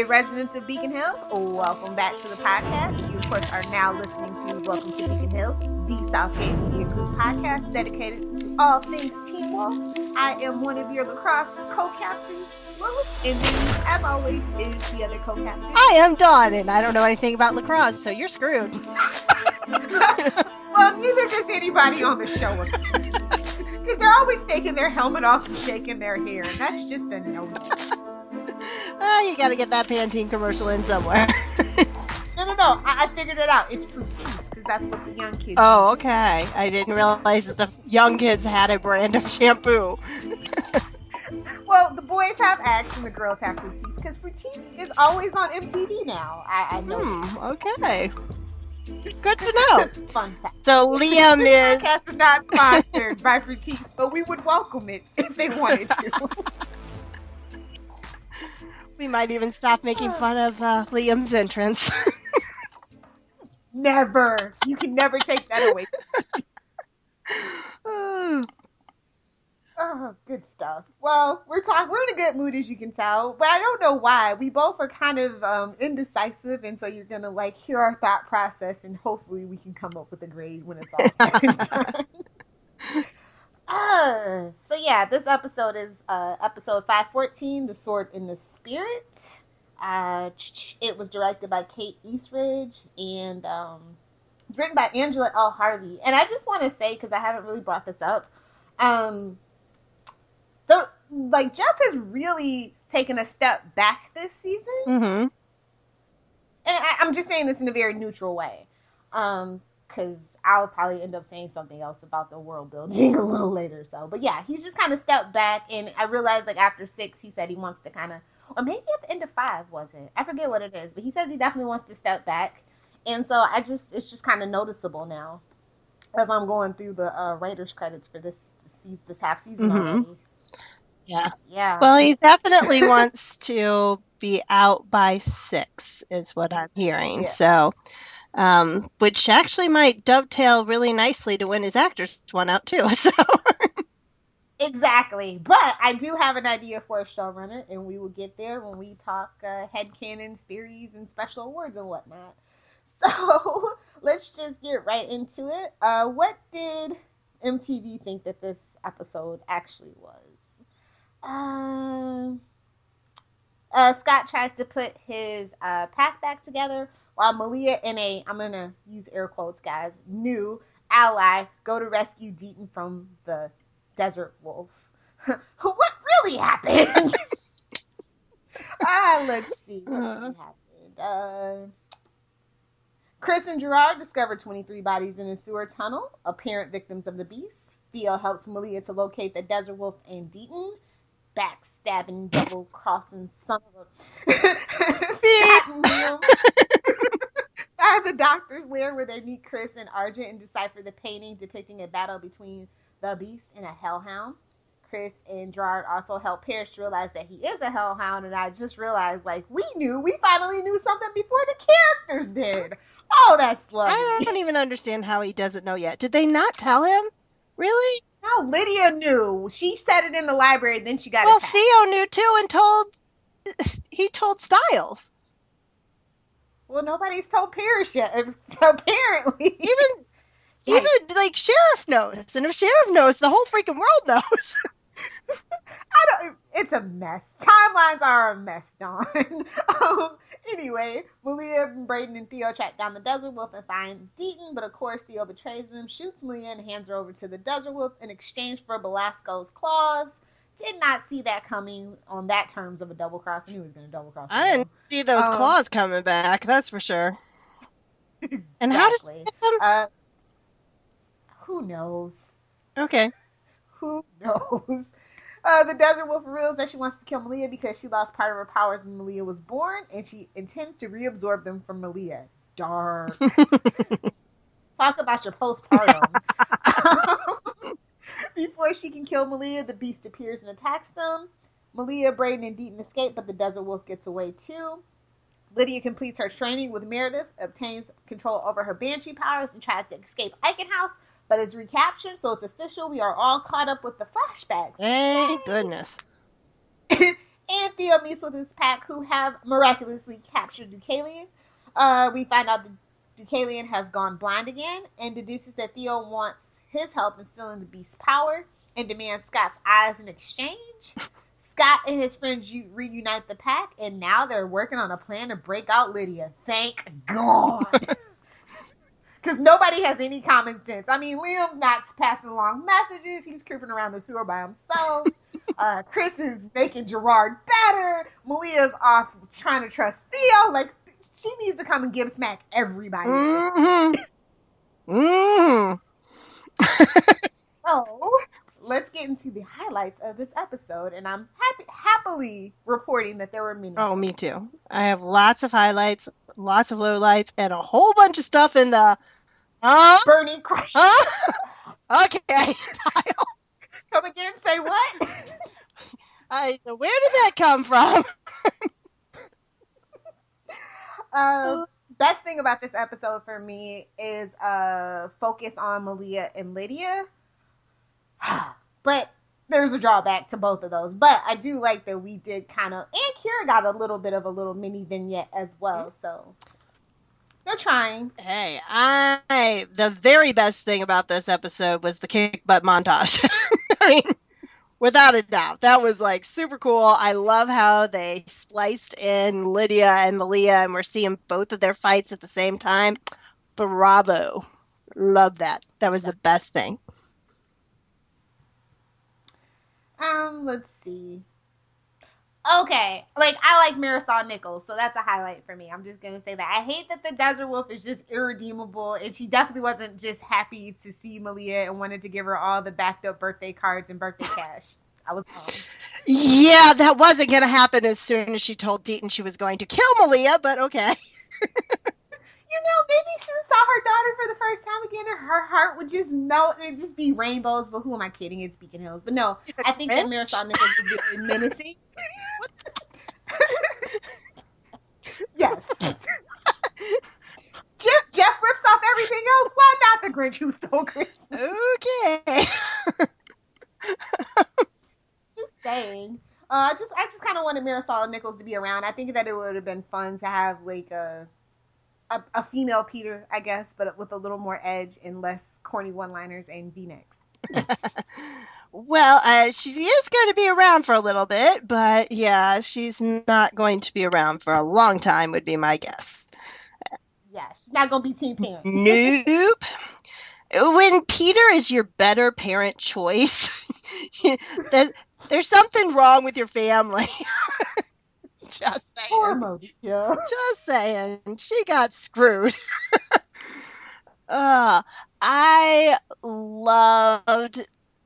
Hey, residents of Beacon Hills, welcome back to the podcast. You, of course, are now listening to Welcome to Beacon Hills, the Southgate Media Group podcast dedicated to all things Teen Wolf. I am one of your lacrosse co-captains, Lilith, and then, as always, is the other co-captain. I am Dahne, and I don't know anything about lacrosse, so you're screwed. Well, neither does anybody on the show. Because they're always taking their helmet off and shaking their hair, and that's just a no-no. You gotta get that Pantene commercial in somewhere. No. I figured it out. It's Fructis, because that's what the young kids Oh, okay. I didn't realize that the young kids had a brand of shampoo. Well, the boys have Axe and the girls have Fructis, because Fructis is always on MTV now. I know. Okay. Good to know. Fun fact. So Liam This podcast is not sponsored by Fructis, but we would welcome it if they wanted to. We might even stop making fun of Liam's entrance. Never. You can never take that away. Oh, good stuff. Well, we're in a good mood, as you can tell, but I don't know why. We both are kind of indecisive, and so you're going to hear our thought process, and hopefully we can come up with a grade when it's all said and done. So yeah, this episode is episode 514, The Sword in the Spirit. It was directed by Kate Eastridge, and it's written by Angela L. Harvey. And I just want to say, because I haven't really brought this up, Jeff has really taken a step back this season. Mm-hmm. And I'm just saying this in a very neutral way. Because I'll probably end up saying something else about the world building a little later. But yeah, he's just kind of stepped back. And I realized after 6, he said he wants to kind of, or maybe at the end of 5, was it? I forget what it is. But he says he definitely wants to step back. And so it's just kind of noticeable now as I'm going through the writer's credits for this half season already. Yeah. Well, he definitely wants to be out by 6, is what I'm hearing. Yeah. So, which actually might dovetail really nicely to when his actors went out too. So. Exactly. But I do have an idea for a showrunner, and we will get there when we talk headcanons, theories, and special awards and whatnot. So let's just get right into it. What did MTV think that this episode actually was? Scott tries to put his pack back together while Malia and I'm going to use air quotes, guys, new ally go to rescue Deaton from the desert wolf. What really happened? Let's see. What really happened? Chris and Gerard discover 23 bodies in a sewer tunnel, apparent victims of the beast. Theo helps Malia to locate the desert wolf and Deaton. Backstabbing, double-crossing son of a... Stabbing him. At the doctor's lair where they meet Chris and Argent and decipher the painting depicting a battle between the beast and a hellhound. Chris and Gerard also help Parrish to realize that he is a hellhound, and I just realized, we finally knew something before the characters did. Oh, that's lovely. I don't even understand how he doesn't know yet. Did they not tell him? Really? No, Lydia knew. She said it in the library, then she got attacked. Theo knew too and he told Styles. Well, nobody's told Parrish yet, apparently. Even Sheriff knows. And if Sheriff knows, the whole freaking world knows. It's a mess. Timelines are a mess, Dawn. Anyway, Malia, Brayden, and Theo track down the desert wolf and find Deaton, but of course Theo betrays them, shoots Malia, and hands her over to the desert wolf in exchange for Belasco's claws. Did not see that coming on that terms of a double cross. I knew he was going to double cross. I didn't see those claws coming back, that's for sure. Exactly. And how did she get them? Who knows? Okay. Who knows? The desert wolf reveals that she wants to kill Malia because she lost part of her powers when Malia was born, and she intends to reabsorb them from Malia. Dark. Talk about your postpartum. Before she can kill Malia, the beast appears and attacks them. Malia, Brayden, and Deaton escape, but the desert wolf gets away too. Lydia completes her training with Meredith, obtains control over her banshee powers, and tries to escape Eichenhaus, but is recaptured, so it's official. We are all caught up with the flashbacks. Thank goodness. And Theo meets with his pack, who have miraculously captured Deucalion. We find out that Deucalion has gone blind again and deduces that Theo wants his help in stealing the beast's power and demands Scott's eyes in exchange. Scott and his friends reunite the pack, and now they're working on a plan to break out Lydia. Thank God. Because nobody has any common sense. I mean, Liam's not passing along messages. He's creeping around the sewer by himself. Chris is making Gerard better. Malia's off trying to trust Theo. Like, she needs to come and give smack everybody. So, let's get into the highlights of this episode. And I'm happily reporting that there were many. Oh, me too. I have lots of highlights, lots of lowlights, and a whole bunch of stuff in the burning crush. Okay. Come again, say what? Where did that come from? Best thing about this episode for me is focus on Malia and Lydia. But there's a drawback to both of those. But I do like that we did kind of, and Kira got a little mini vignette as well. So they're trying. Hey, the very best thing about this episode was the kick butt montage. I mean, without a doubt, that was like super cool. I love how they spliced in Lydia and Malia, and we're seeing both of their fights at the same time. Bravo. Love that. That was the best thing. Let's see. Okay, like, I like Marisol Nichols, so that's a highlight for me. I'm just gonna say that. I hate that the Desert Wolf is just irredeemable, and she definitely wasn't just happy to see Malia and wanted to give her all the backed up birthday cards and birthday cash. I was wrong. Yeah, that wasn't gonna happen as soon as she told Deaton she was going to kill Malia, but okay. You know, maybe she saw her daughter for the first time again, and her heart would just melt and it'd just be rainbows. But who am I kidding? It's Beacon Hills. But no, I think that Marisol Nichols is very menacing. Yes. Jeff rips off everything else. Why not the Grinch who stole Christmas? Okay. Just saying. I just kind of wanted Marisol Nichols to be around. I think that it would have been fun to have like a female Peter, I guess, but with a little more edge and less corny one-liners and V-necks. Well, she is going to be around for a little bit, but yeah, she's not going to be around for a long time, would be my guess. Yeah, she's not going to be teen parent. Nope. When Peter is your better parent choice, there's something wrong with your family. Just saying. Poor Monica. Just saying. She got screwed. I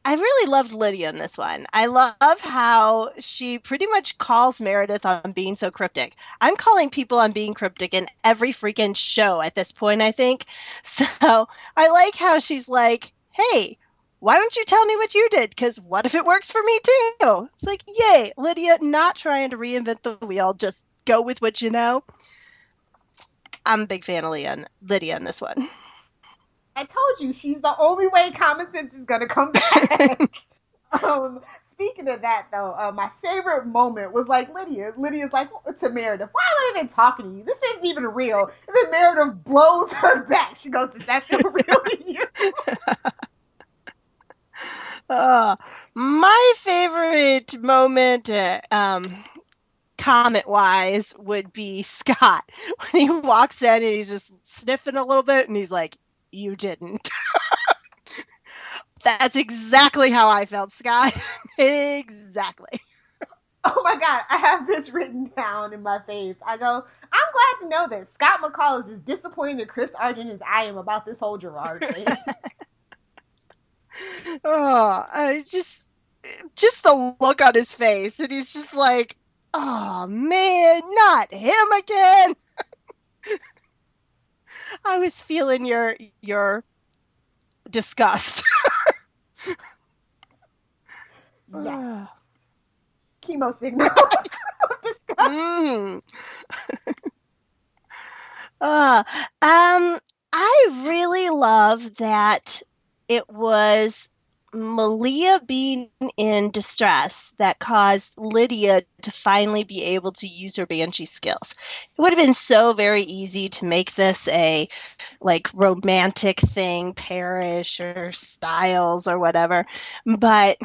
really loved Lydia in this one. I love how she pretty much calls Meredith on being so cryptic. I'm calling people on being cryptic in every freaking show at this point, I think. So I like how she's like, hey, why don't you tell me what you did? Because what if it works for me too? It's like, yay, Lydia, not trying to reinvent the wheel. Just go with what you know. I'm a big fan of Lydia in this one. I told you, she's the only way common sense is going to come back. Speaking of that, though, my favorite moment was like Lydia's like to Meredith, why am I even talking to you? This isn't even real. And then Meredith blows her back. She goes, does that feel real to you? My favorite moment, comment-wise, would be Scott. When he walks in and he's just sniffing a little bit and he's like, you didn't. That's exactly how I felt, Scott. Exactly. Oh my God, I have this written down in my face. I go, I'm glad to know that Scott McCall is as disappointed in Chris Argent as I am about this whole Gerard thing. Just the look on his face, and he's just like, oh man, not him again. I was feeling your disgust. Yes. Chemo signals of disgust. I really love that it was Malia being in distress that caused Lydia to finally be able to use her banshee skills. It would have been so very easy to make this a like romantic thing, Parrish or Styles or whatever, but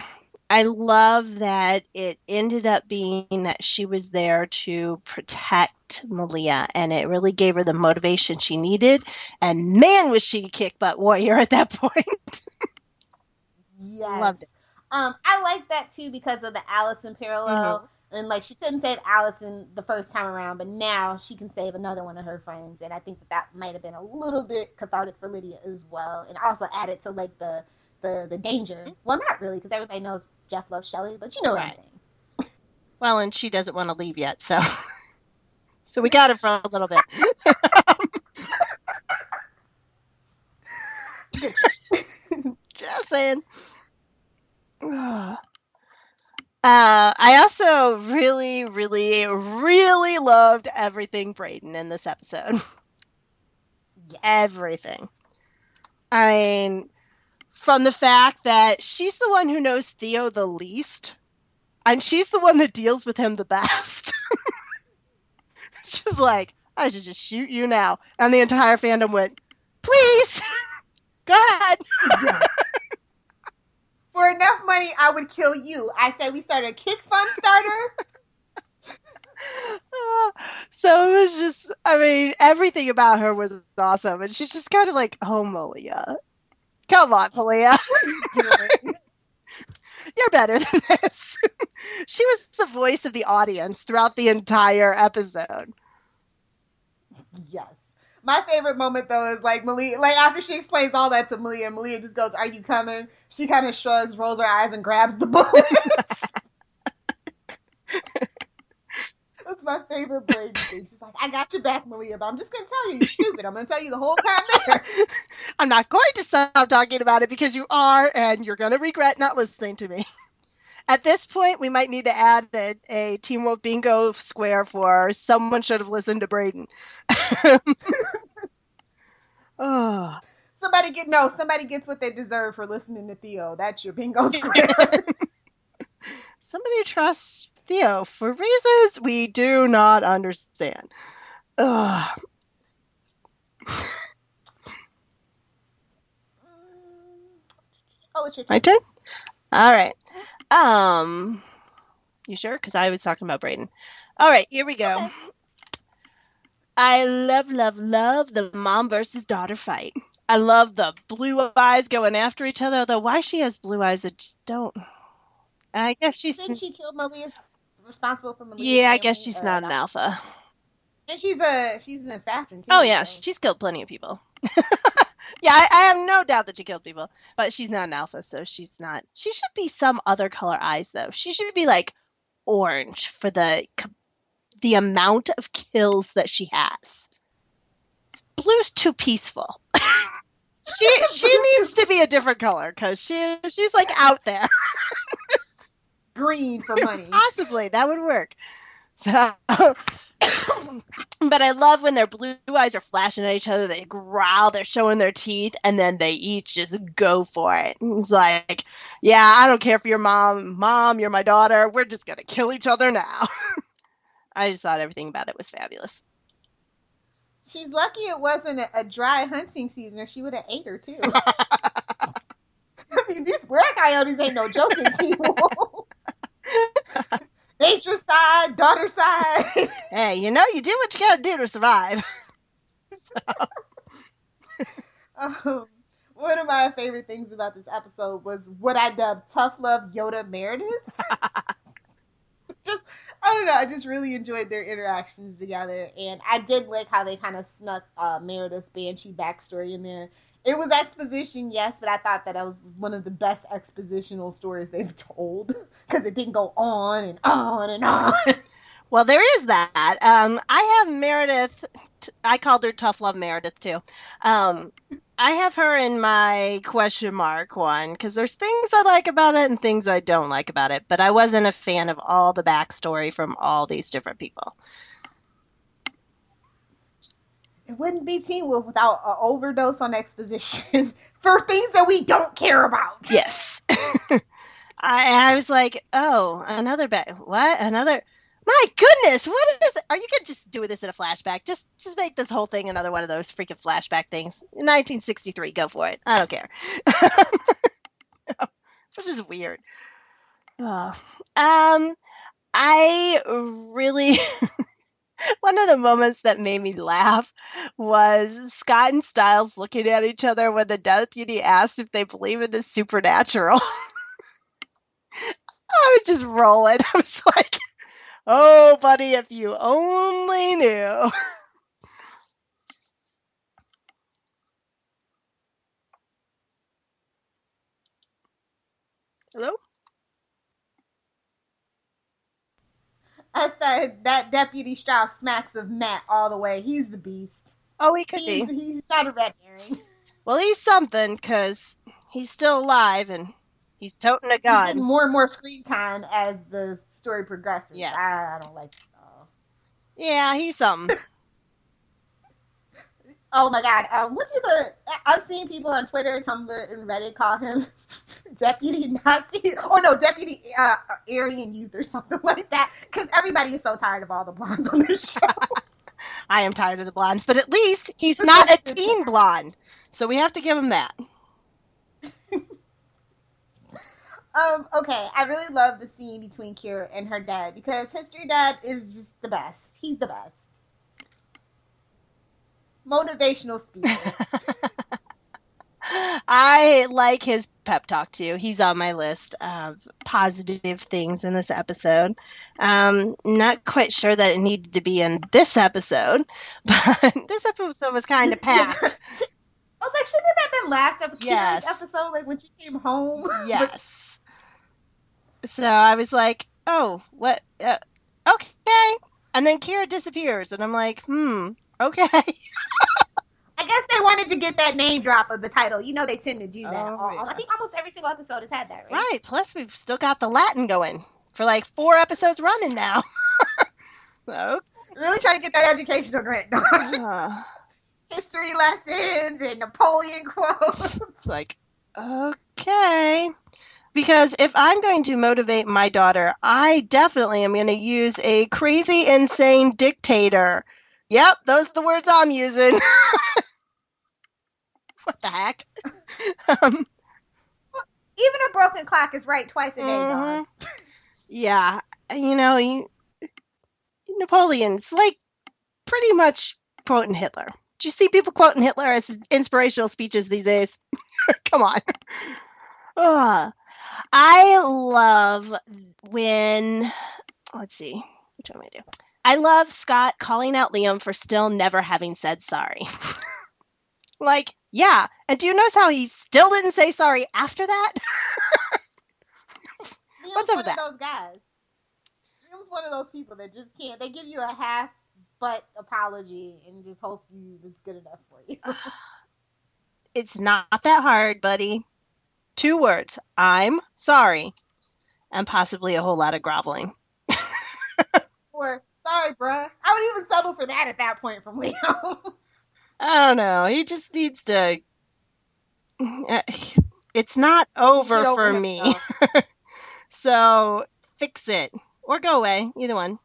I love that it ended up being that she was there to protect Malia, and it really gave her the motivation she needed. And man, was she a kick butt warrior at that point. Yes. Loved it. I like that too because of the Allison parallel. Mhm. And like she couldn't save Allison the first time around, but now she can save another one of her friends, and I think that might have been a little bit cathartic for Lydia as well, and also added to like the danger. Well, not really, because everybody knows Jeff loves Shelley, but you know what I'm saying. Well, and she doesn't want to leave yet, so we got it for a little bit. Just saying. I also really, really, really loved everything Brayden in this episode. Yes. Everything. I mean, from the fact that she's the one who knows Theo the least, and she's the one that deals with him the best. She's like, I should just shoot you now. And the entire fandom went, please, go ahead. Yeah. For enough money, I would kill you. I say we start a kick fund starter. So it was just, I mean, everything about her was awesome. And she's just kind of like, oh, Malia. Come on, Malia. What are you doing? You're better than this. She was the voice of the audience throughout the entire episode. Yes. My favorite moment though is like Malia, like after she explains all that to Malia, Malia just goes, "Are you coming?" She kind of shrugs, rolls her eyes, and grabs the bullet. That's my favorite Brady thing. She's like, "I got your back, Malia, but I'm just gonna tell you, you're stupid. I'm gonna tell you the whole time there." I'm not going to stop talking about it because you are, and you're gonna regret not listening to me. At this point, we might need to add a Teen Wolf bingo square for someone should have listened to Brayden. Oh. Somebody gets what they deserve for listening to Theo. That's your bingo square. Somebody trusts Theo for reasons we do not understand. Ugh. Oh, it's your turn. My turn? All right. You sure? Because I was talking about Brayden. All right, here we go. Okay. I love the mom versus daughter fight. I love the blue eyes going after each other, although why she has blue eyes, I just don't. I guess she's... Didn't she kill Malia's... responsible for Malia's Yeah, I guess she's not an alpha. And she's an assassin, too. Oh, yeah, so. She's killed plenty of people. Yeah, I have no doubt that she killed people, but she's not an alpha, so she's not. She should be some other color eyes, though. She should be, like, orange for the amount of kills that she has. Blue's too peaceful. she needs to be a different color, because she's, like, out there. Green for money. Possibly, that would work. So... But I love when their blue eyes are flashing at each other, they growl, they're showing their teeth, and then they each just go for it. It's like, yeah, I don't care if you're mom, you're my daughter, we're just gonna kill each other now. I just thought everything about it was fabulous. She's lucky it wasn't a dry hunting season, or she would have ate her too. I mean, these brer coyotes ain't no joking, people. Nature side, daughter side. Hey, you know, you do what you gotta do to survive. One of my favorite things about this episode was what I dubbed Tough Love Yoda Meredith. I don't know, I just really enjoyed their interactions together, and I did like how they kind of snuck Meredith's Banshee backstory in there. It was exposition, yes, but I thought that was one of the best expositional stories they've told, because it didn't go on and on and on. Well, there is that. I have Meredith, I called her Tough Love Meredith, too. I have her in my question mark one, because there's things I like about it and things I don't like about it, but I wasn't a fan of all the backstory from all these different people. It wouldn't be Teen Wolf without an overdose on exposition for things that we don't care about. Yes. I was like, oh, another what? Another. My goodness, what is it? Are you gonna just do this in a flashback? Just make this whole thing another one of those freaking flashback things. 1963, go for it. I don't care. Which is weird. I really one of the moments that made me laugh was Scott and Stiles looking at each other when the deputy asked if they believe in the supernatural. I was just rolling. I was like, oh, buddy, if you only knew. Hello? I said that Deputy Strauss smacks of Matt all the way. He's the beast. Oh, he could be. He's not a red herring. Well, he's something because he's still alive and he's toting a gun. He's getting more and more screen time as the story progresses. Yes. I don't like it at all. Yeah, he's something. Oh my god. I've seen people on Twitter, Tumblr, and Reddit call him Deputy Nazi. Or no, Deputy Aryan Youth or something like that. Because everybody is so tired of all the blondes on this show. I am tired of the blondes, but at least he's not a teen blonde. So we have to give him that. Okay, I really love the scene between Kira and her dad because History Dad is just the best. He's the best. Motivational speaker. I like his pep talk too. He's on my list of positive things in this episode. Not quite sure that it needed to be in this episode, but this episode was kind of packed. I was like, shouldn't that have been last episode? Yes. Episode, like when she came home. Yes. So I was like, oh, what? Okay. And then Kira disappears, and I'm like, okay. I guess they wanted to get that name drop of the title. You know they tend to do that. Yeah. I think almost every single episode has had that, right? Right. Plus, we've still got the Latin going for like 4 episodes running now. So, really trying to get that educational grant done. History lessons and Napoleon quotes. Like, okay. Because if I'm going to motivate my daughter, I definitely am going to use a crazy, insane dictator. Yep, those are the words I'm using. What the heck? Even a broken clock is right twice a day, Dawn. Yeah, Napoleon's like pretty much quoting Hitler. Do you see people quoting Hitler as inspirational speeches these days? Come on. I love when, let's see, which one am I do? I love Scott calling out Liam for still never having said sorry. Like, yeah. And do you notice how he still didn't say sorry after that? Liam's What's up with that? One of those guys. Liam's one of those people that just can't. They give you a half-butt apology and just hope it's good enough for you. It's not that hard, buddy. 2 words. I'm sorry. And possibly a whole lot of groveling. Or, sorry, bruh. I would even settle for that at that point from Liam. I don't know. He just needs to... It's not over for me. So, fix it. Or go away. Either one.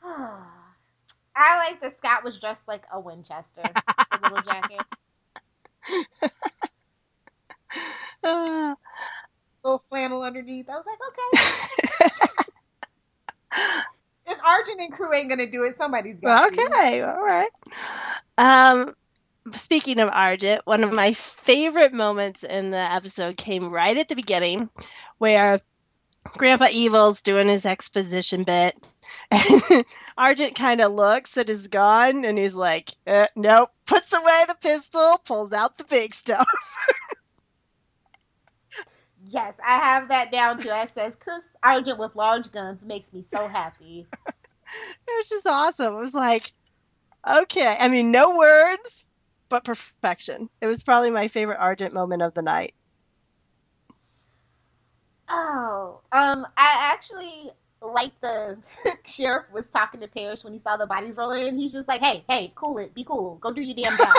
I like that Scott was dressed like a Winchester. A little jacket. Little flannel underneath. I was like, okay. If Arjun and crew ain't gonna do it, somebody's got to. Okay, all right. Speaking of Arjun, one of my favorite moments in the episode came right at the beginning, where Grandpa Evil's doing his exposition bit, and Arjun kind of looks at his gun, and he's like, nope, puts away the pistol, pulls out the big stuff. Yes, I have that down too. It says, Chris Argent with large guns makes me so happy. It was just awesome. It was like, okay. I mean, no words, but perfection. It was probably my favorite Argent moment of the night. Oh, I actually like the sheriff was talking to Parrish when he saw the bodies rolling in. He's just like, hey, cool it. Be cool. Go do your damn job.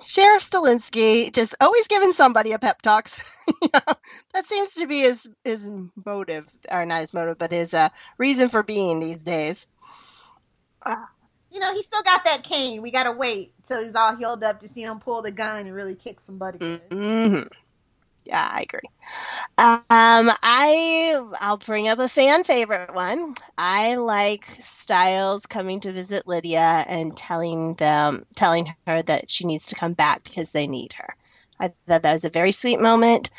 Sheriff Stilinski just always giving somebody a pep talks. That seems to be his motive, or not his motive, but his reason for being these days. He still got that cane. We gotta wait till he's all healed up to see him pull the gun and really kick some butt again. Mm-hmm. Yeah, I agree. I'll bring up a fan favorite one. I like Styles coming to visit Lydia and telling her that she needs to come back because they need her. I thought that was a very sweet moment.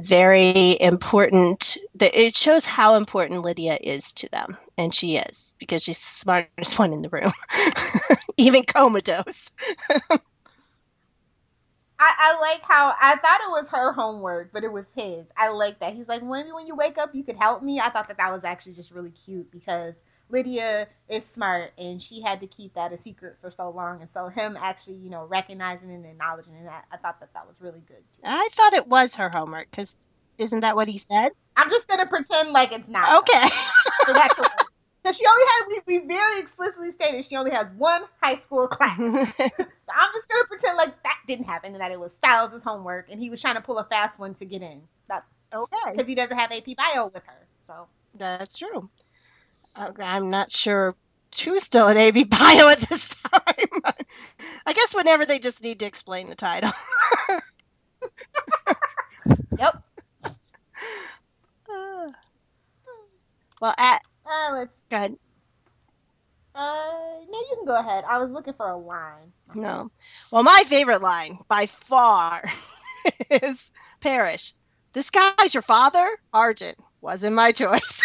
Very important. It shows how important Lydia is to them, and she is, because she's the smartest one in the room, even comatose. I like how I thought it was her homework, but it was his. I like that. He's like, maybe when you wake up, you could help me. I thought that was actually just really cute because Lydia is smart and she had to keep that a secret for so long. And so him actually, recognizing and acknowledging that, I thought that was really good too. I thought it was her homework because isn't that what he said? I'm just going to pretend like it's not. Okay. So that's her homework. Because she only had, we very explicitly stated she only has one high school class. So I'm just going to pretend like that didn't happen and that it was Styles' homework and he was trying to pull a fast one to get in. Okay. Because he doesn't have AP Bio with her. So that's true. I'm not sure who's still in AP Bio at this time. I guess whenever they just need to explain the title. Yep. Well, let's go ahead. No, you can go ahead. I was looking for a line. No. Well, my favorite line by far is Parrish. This guy's your father? Argent. Wasn't my choice.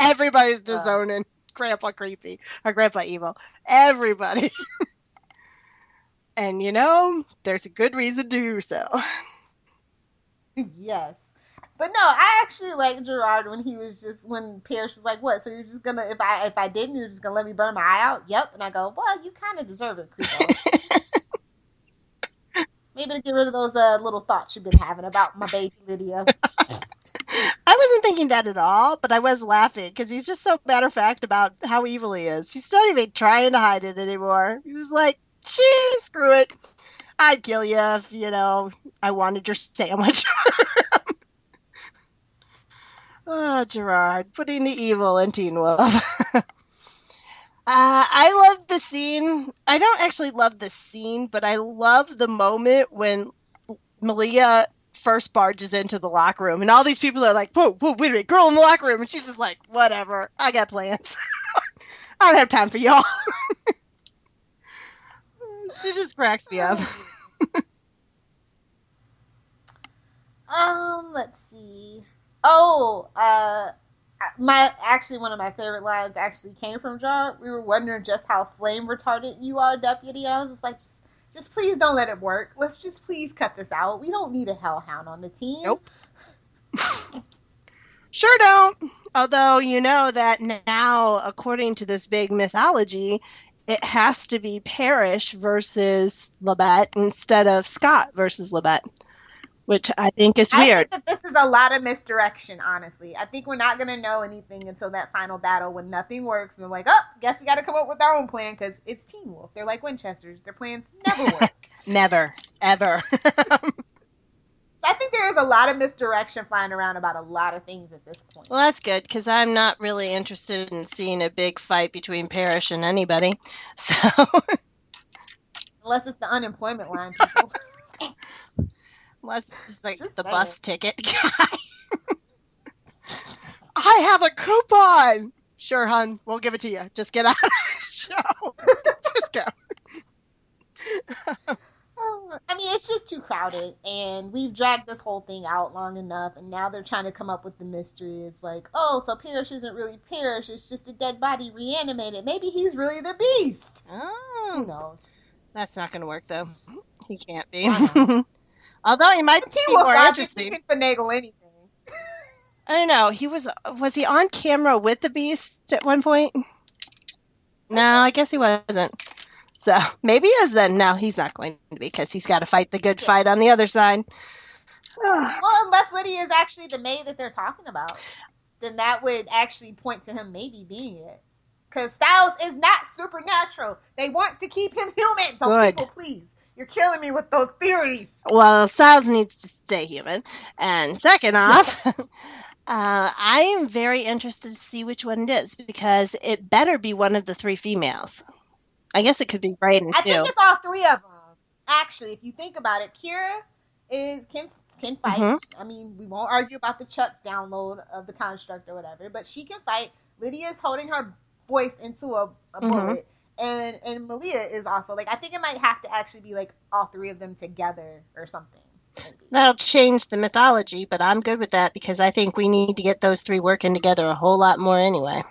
Everybody's disowning Grandpa Creepy or Grandpa Evil. Everybody. And there's a good reason to do so. Yes. But no, I actually like Gerard when Parrish was like, what? So you're just gonna, if I didn't, you're just gonna let me burn my eye out? Yep. And I go, well, you kind of deserve it, Creepo. Maybe to get rid of those little thoughts you've been having about my baby Lydia. I wasn't thinking that at all, but I was laughing because he's just so matter of fact about how evil he is. He's not even trying to hide it anymore. He was like, screw it. I'd kill you if, I wanted your sandwich. Oh, Gerard, putting the evil in Teen Wolf. I love the scene. I don't actually love the scene, but I love the moment when Malia first barges into the locker room, and all these people are like, whoa, wait a minute, girl in the locker room, and she's just like, whatever, I got plans. I don't have time for y'all. She just cracks me up. Let's see. Oh, one of my favorite lines actually came from Jar. We were wondering just how flame retarded you are, deputy. And I was just like, just please don't let it work. Let's just please cut this out. We don't need a hellhound on the team. Nope. Sure don't. Although that now, according to this big mythology, it has to be Parrish versus Labette instead of Scott versus Labette. Which I think is weird. I think that this is a lot of misdirection, honestly. I think we're not going to know anything until that final battle when nothing works. And they're like, guess we got to come up with our own plan because it's Teen Wolf. They're like Winchesters. Their plans never work. Never. Ever. So I think there is a lot of misdirection flying around about a lot of things at this point. Well, that's good because I'm not really interested in seeing a big fight between Parrish and anybody. So, unless it's the unemployment line, people. It's like just the saying. Bus ticket guy. I have a coupon. Sure, hon. We'll give it to you. Just get out of the show. Just go. I mean, it's just too crowded, and we've dragged this whole thing out long enough, and now they're trying to come up with the mystery. It's like, so Parrish isn't really Parrish. It's just a dead body reanimated. Maybe he's really the Beast. Oh. Who knows? That's not going to work, though. He can't be. Although he might be more interesting. He can finagle anything. I don't know. Was he on camera with the Beast at one point? No, I guess he wasn't. So maybe he is then. No, he's not going to be because he's got to fight the good fight on the other side. Well, unless Lydia is actually the maid that they're talking about, then that would actually point to him maybe being it. Because Styles is not supernatural. They want to keep him human. So people, please, you're killing me with those theories. Well, Styles needs to stay human. And second off, I am very interested to see which one it is because it better be one of the three females. I guess it could be Brayden too. I think it's all three of them. Actually, if you think about it, Kira can fight. Mm-hmm. I mean, we won't argue about the Chuck download of the construct or whatever, but she can fight. Lydia's holding her voice into a bullet, and Malia is also like. I think it might have to actually be like all three of them together or something. Maybe. That'll change the mythology, but I'm good with that because I think we need to get those three working together a whole lot more anyway.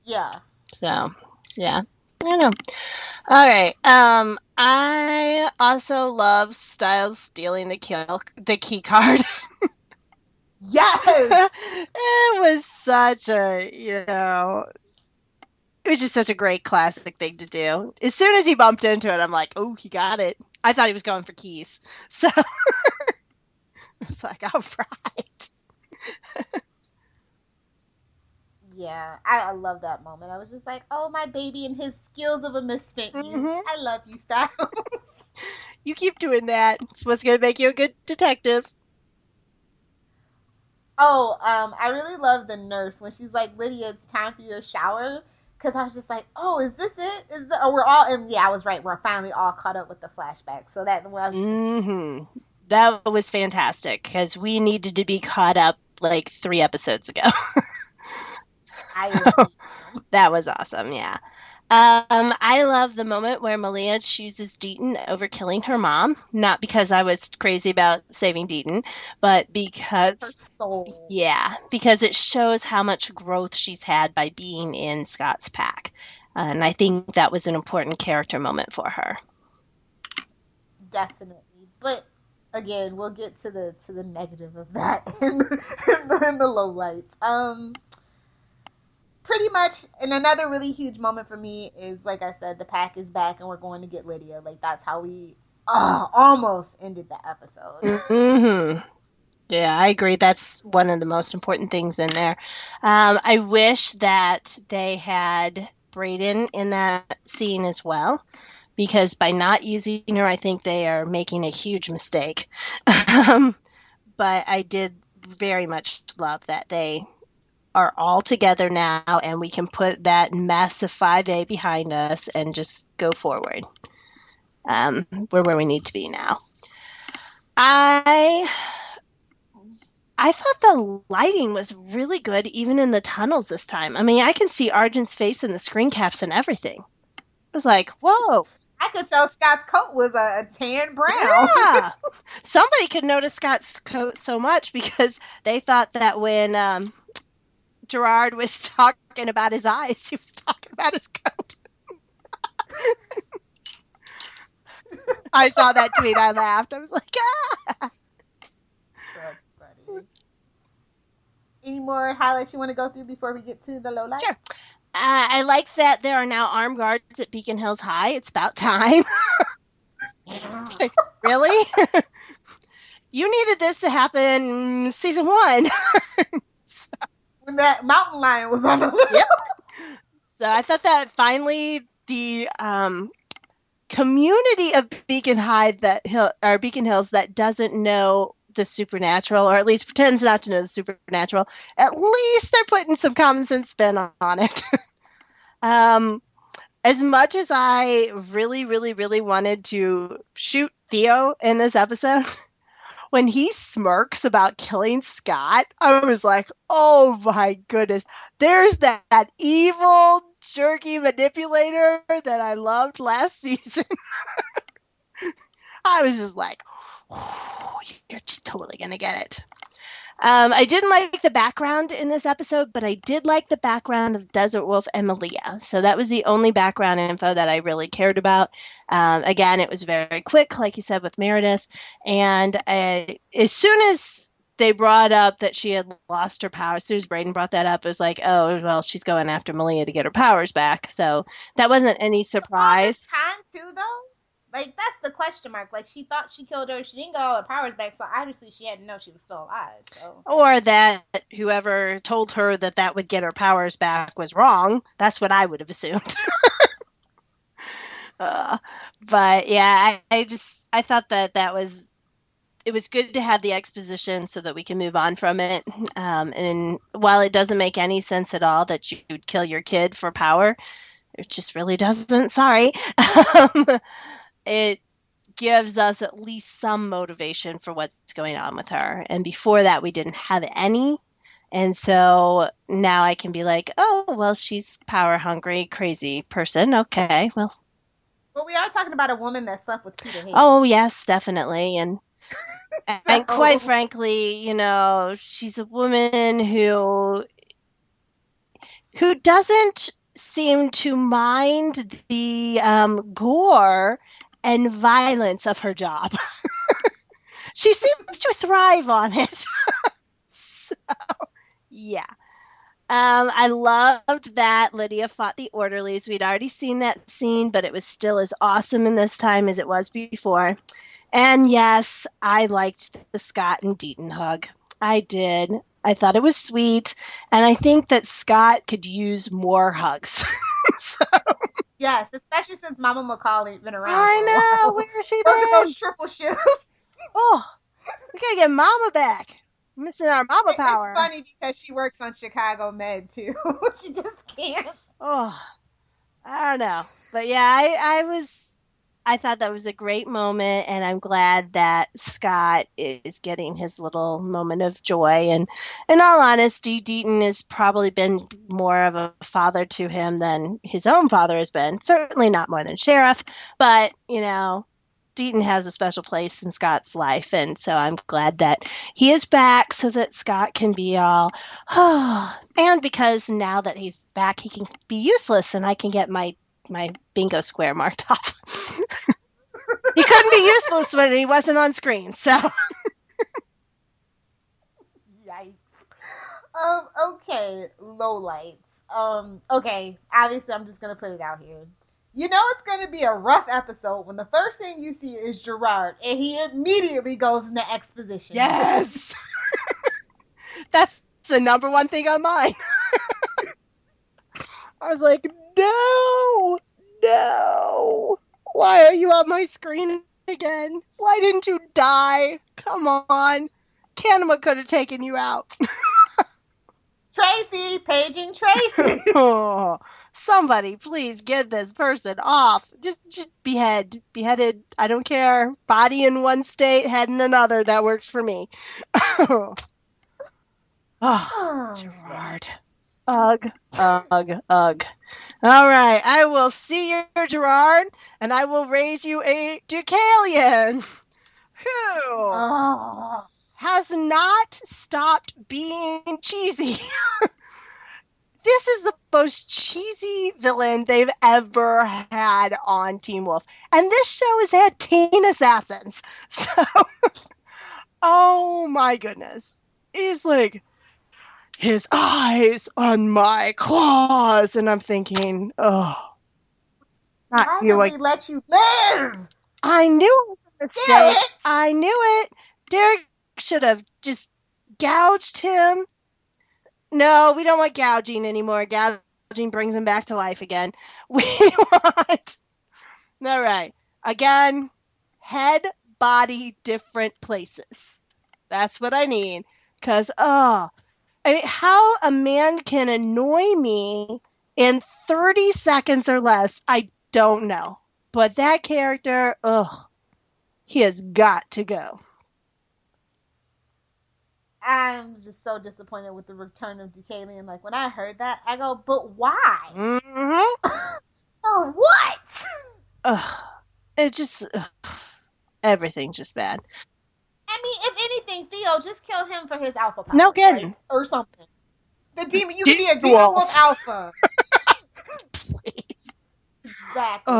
Yeah. So, yeah. I don't know. All right. I also love Styles stealing the key card. Yes. It was such a, it was just such a great classic thing to do. As soon as he bumped into it, I'm like, oh, he got it. I thought he was going for keys. So I was like, all right. Yeah, I love that moment. I was just like, oh, my baby and his skills of a misfit. I love you, Styles. You keep doing that. It's what's going to make you a good detective. Oh, I really love the nurse when she's like, Lydia, it's time for your shower. Because I was just like, oh, is this it? We're all, and yeah, I was right. We're finally all caught up with the flashback. So that was that was fantastic because we needed to be caught up like 3 episodes ago. That was awesome, yeah. I love the moment where Malia chooses Deaton over killing her mom. Not because I was crazy about saving Deaton, but because her soul. Yeah, because it shows how much growth she's had by being in Scott's pack. And I think that was an important character moment for her. Definitely. But again, we'll get to the negative of that in the lowlights. Pretty much, and another really huge moment for me is, like I said, the pack is back and we're going to get Lydia. Like, that's how we almost ended the episode. Mm-hmm. Yeah, I agree. That's one of the most important things in there. I wish that they had Brayden in that scene as well, because by not using her, I think they are making a huge mistake. But I did very much love that they are all together now and we can put that massive 5A behind us and just go forward. We're where we need to be now. I thought the lighting was really good even in the tunnels this time. I mean, I can see Argent's face in the screen caps and everything. I was like, whoa. I could tell Scott's coat was a tan brown. Yeah. Somebody could notice Scott's coat so much because they thought that when Gerard was talking about his eyes, he was talking about his coat. I saw that tweet. I laughed. I was like, ah. That's funny. Any more highlights you want to go through before we get to the lowlights? Sure. I like that there are now armed guards at Beacon Hills High. It's about time. It's like, really? You needed this to happen season 1. So. When that mountain lion was on the list. Yep. So I thought that finally the community of Beacon Hills that doesn't know the supernatural, or at least pretends not to know the supernatural, at least they're putting some common sense spin on it. As much as I really, really, really wanted to shoot Theo in this episode, when he smirks about killing Scott, I was like, oh my goodness, there's that evil, jerky manipulator that I loved last season. I was just like, you're just totally going to get it. I didn't like the background in this episode, but I did like the background of Desert Wolf and Malia. So that was the only background info that I really cared about. Again, it was very quick, like you said, with Meredith. And as soon as they brought up that she had lost her powers. Suze Braden brought that up. It was like, oh, well, she's going after Malia to get her powers back. So that wasn't any surprise. All this time, too, though? Like, that's the question mark. Like, she thought she killed her. She didn't get all her powers back, so obviously she had to know she was still alive. So. Or that whoever told her that that would get her powers back was wrong. That's what I would have assumed. But yeah, I thought that was, it was good to have the exposition so that we can move on from it. And while it doesn't make any sense at all that you would kill your kid for power, it just really doesn't. Sorry. It gives us at least some motivation for what's going on with her. And before that, we didn't have any. And so now I can be like, oh, well, she's power hungry, crazy person. Okay, well. But we are talking about a woman that slept with Peter Hayes. Oh, yes, definitely. And and quite frankly, you know, she's a woman who doesn't seem to mind the gore and violence of her job. She seems to thrive on it. So, yeah. I loved that Lydia fought the orderlies. We'd already seen that scene, but it was still as awesome in this time as it was before. And yes, I liked the Scott and Deaton hug. I did. I thought it was sweet. And I think that Scott could use more hugs. So. Yes, especially since Mama McCall ain't been around. I know. Where is she been? Those triple shifts. Oh, we gotta get Mama back. Missing our Mama power. It's funny because she works on Chicago Med too. She just can't. Oh, I don't know. But yeah, I thought that was a great moment, and I'm glad that Scott is getting his little moment of joy. And in all honesty, Deaton has probably been more of a father to him than his own father has been. Certainly not more than Sheriff, but, you know, Deaton has a special place in Scott's life, and so I'm glad that he is back so that Scott can be all, and because now that he's back, he can be useless, and I can get my bingo square marked off. He couldn't be useless when he wasn't on screen, so. Yikes. Okay, lowlights. Okay, obviously I'm just going to put it out here. You know it's going to be a rough episode when the first thing you see is Gerard, and he immediately goes into exposition. Yes! That's the number one thing on mine. I was like, no! Why are you on my screen again? Why didn't you die? Come on. Kanema could have taken you out. Tracy, paging Tracy. Oh, somebody please get this person off. Just beheaded. I don't care. Body in one state, head in another. That works for me. Oh, Gerard. Ugh. All right, I will see you, Gerard, and I will raise you a Deucalion who has not stopped being cheesy. This is the most cheesy villain they've ever had on Teen Wolf. And this show has had teen assassins. So, oh my goodness. He's like, his eyes on my claws. And I'm thinking, oh. Why did we let you live? I knew it was a mistake. I knew it. Derek should have just gouged him. No, we don't want gouging anymore. Gouging brings him back to life again. We want... All right. Again, head, body, different places. That's what I need. Because, I mean, how a man can annoy me in 30 seconds or less, I don't know. But that character, he has got to go. I'm just so disappointed with the return of Deucalion. Like, when I heard that, I go, but why? Mm-hmm. For what? It just... everything's just bad. I mean, if anything, Theo, just kill him for his alpha power. No kidding. Right? Or something. The demon, you can be a demon wolf alpha. Please. Exactly.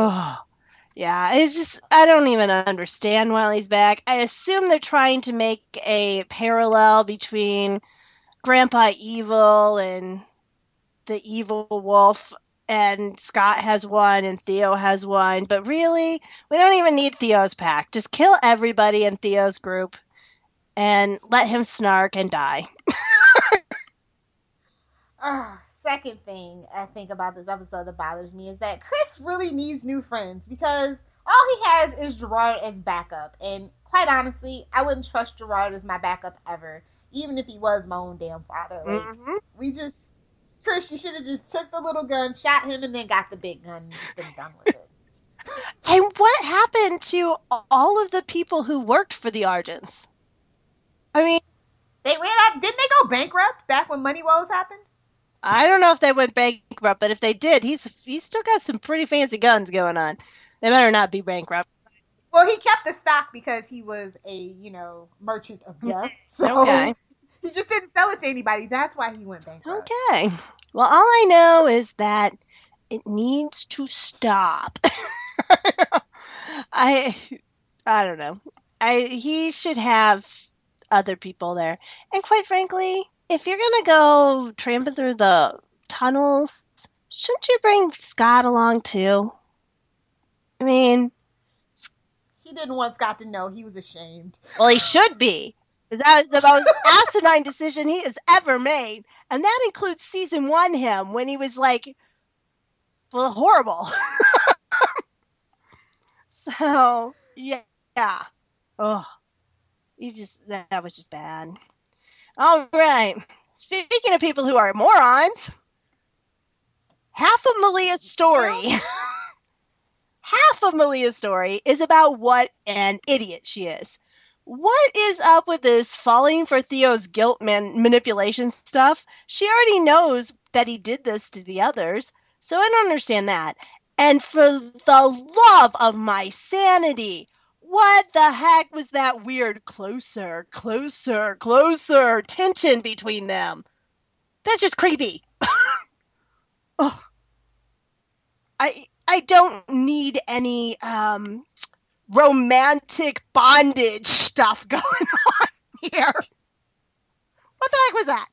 Yeah, it's just, I don't even understand why he's back. I assume they're trying to make a parallel between Grandpa Evil and the evil wolf, and Scott has one and Theo has one, but really, we don't even need Theo's pack. Just kill everybody in Theo's group and let him snark and die. Second thing I think about this episode that bothers me is that Chris really needs new friends because all he has is Gerard as backup. And quite honestly, I wouldn't trust Gerard as my backup ever, even if he was my own damn father. Like, Chris, you should have just took the little gun, shot him, and then got the big gun and just been done with it. And what happened to all of the people who worked for the Argents? I mean, they ran out. Didn't they go bankrupt back when Money Woes happened? I don't know if they went bankrupt, but if they did, he's still got some pretty fancy guns going on. They better not be bankrupt. Well, he kept the stock because he was a, merchant of death. So he just didn't sell it to anybody. That's why he went bankrupt. Okay. Well, all I know is that it needs to stop. I don't know. He should have other people there. And quite frankly, if you're going to go tramping through the tunnels, shouldn't you bring Scott along too? I mean, he didn't want Scott to know. He was ashamed. Well, he should be. That was the most asinine decision he has ever made. And that includes season 1 him, when he was horrible. So, yeah. Oh, that was just bad. All right. Speaking of people who are morons, half of Malia's story... Half of Malia's story is about what an idiot she is. What is up with this falling for Theo's guilt manipulation stuff? She already knows that he did this to the others, so I don't understand that. And for the love of my sanity, what the heck was that weird closer tension between them? That's just creepy. Ugh. I don't need any romantic bondage stuff going on here. What the heck was that?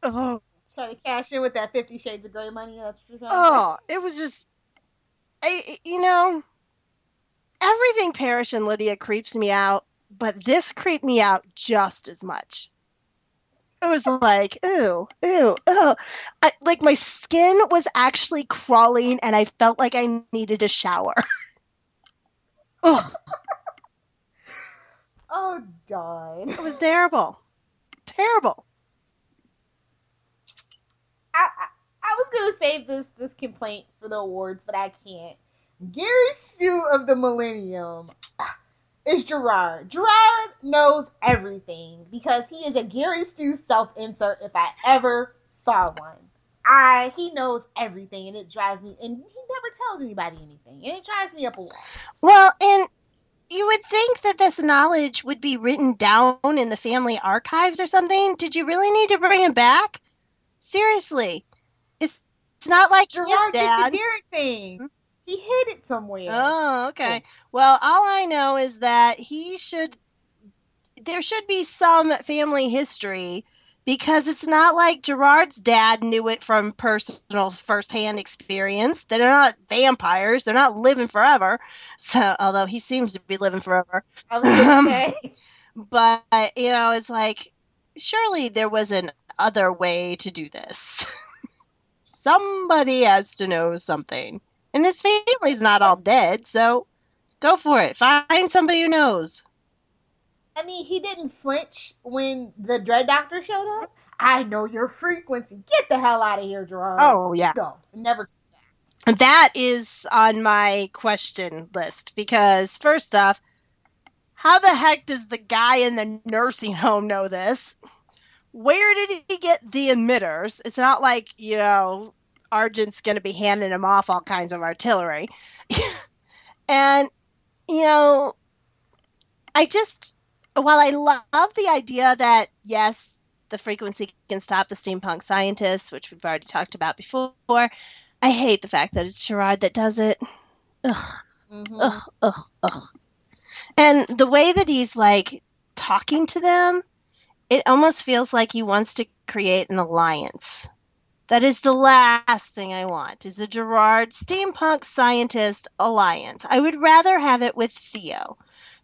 Oh. Try to cash in with that 50 Shades of Grey money. That's it was just, everything Parrish and Lydia creeps me out, but this creeped me out just as much. It was like, ooh. My skin was actually crawling, and I felt like I needed a shower. Ugh. Oh, darn. It was terrible. Terrible. I was going to save this complaint for the awards, but I can't. Gary Stu of the Millennium is Gerard. Gerard knows everything because he is a Gary Stu self-insert if I ever saw one. He knows everything, and it drives me, and he never tells anybody anything, and it drives me up a wall. Well, and you would think that this knowledge would be written down in the family archives or something. Did you really need to bring him back? Seriously. It's not like Gerard did the Derek thing. He hid it somewhere. Oh, okay. Well, all I know is that there should be some family history, because it's not like Gerard's dad knew it from personal first-hand experience. They're not vampires. They're not living forever. So, although he seems to be living forever. I was going to say. But, it's like, surely there was an other way to do this. Somebody has to know something. And his family's not all dead, so go for it. Find somebody who knows. I mean, he didn't flinch when the Dread Doctor showed up. I know your frequency. Get the hell out of here, Gerard. Oh, yeah. Let's go. Never come back. That is on my question list, because first off, how the heck does the guy in the nursing home know this? Where did he get the emitters? It's not like, Argent's going to be handing him off all kinds of artillery. And, while I love the idea that, yes, the frequency can stop the steampunk scientists, which we've already talked about before, I hate the fact that it's Gerard that does it. Ugh. Ugh. And the way that he's like talking to them, it almost feels like he wants to create an alliance. That is the last thing I want, is a Gerard steampunk scientist alliance. I would rather have it with Theo.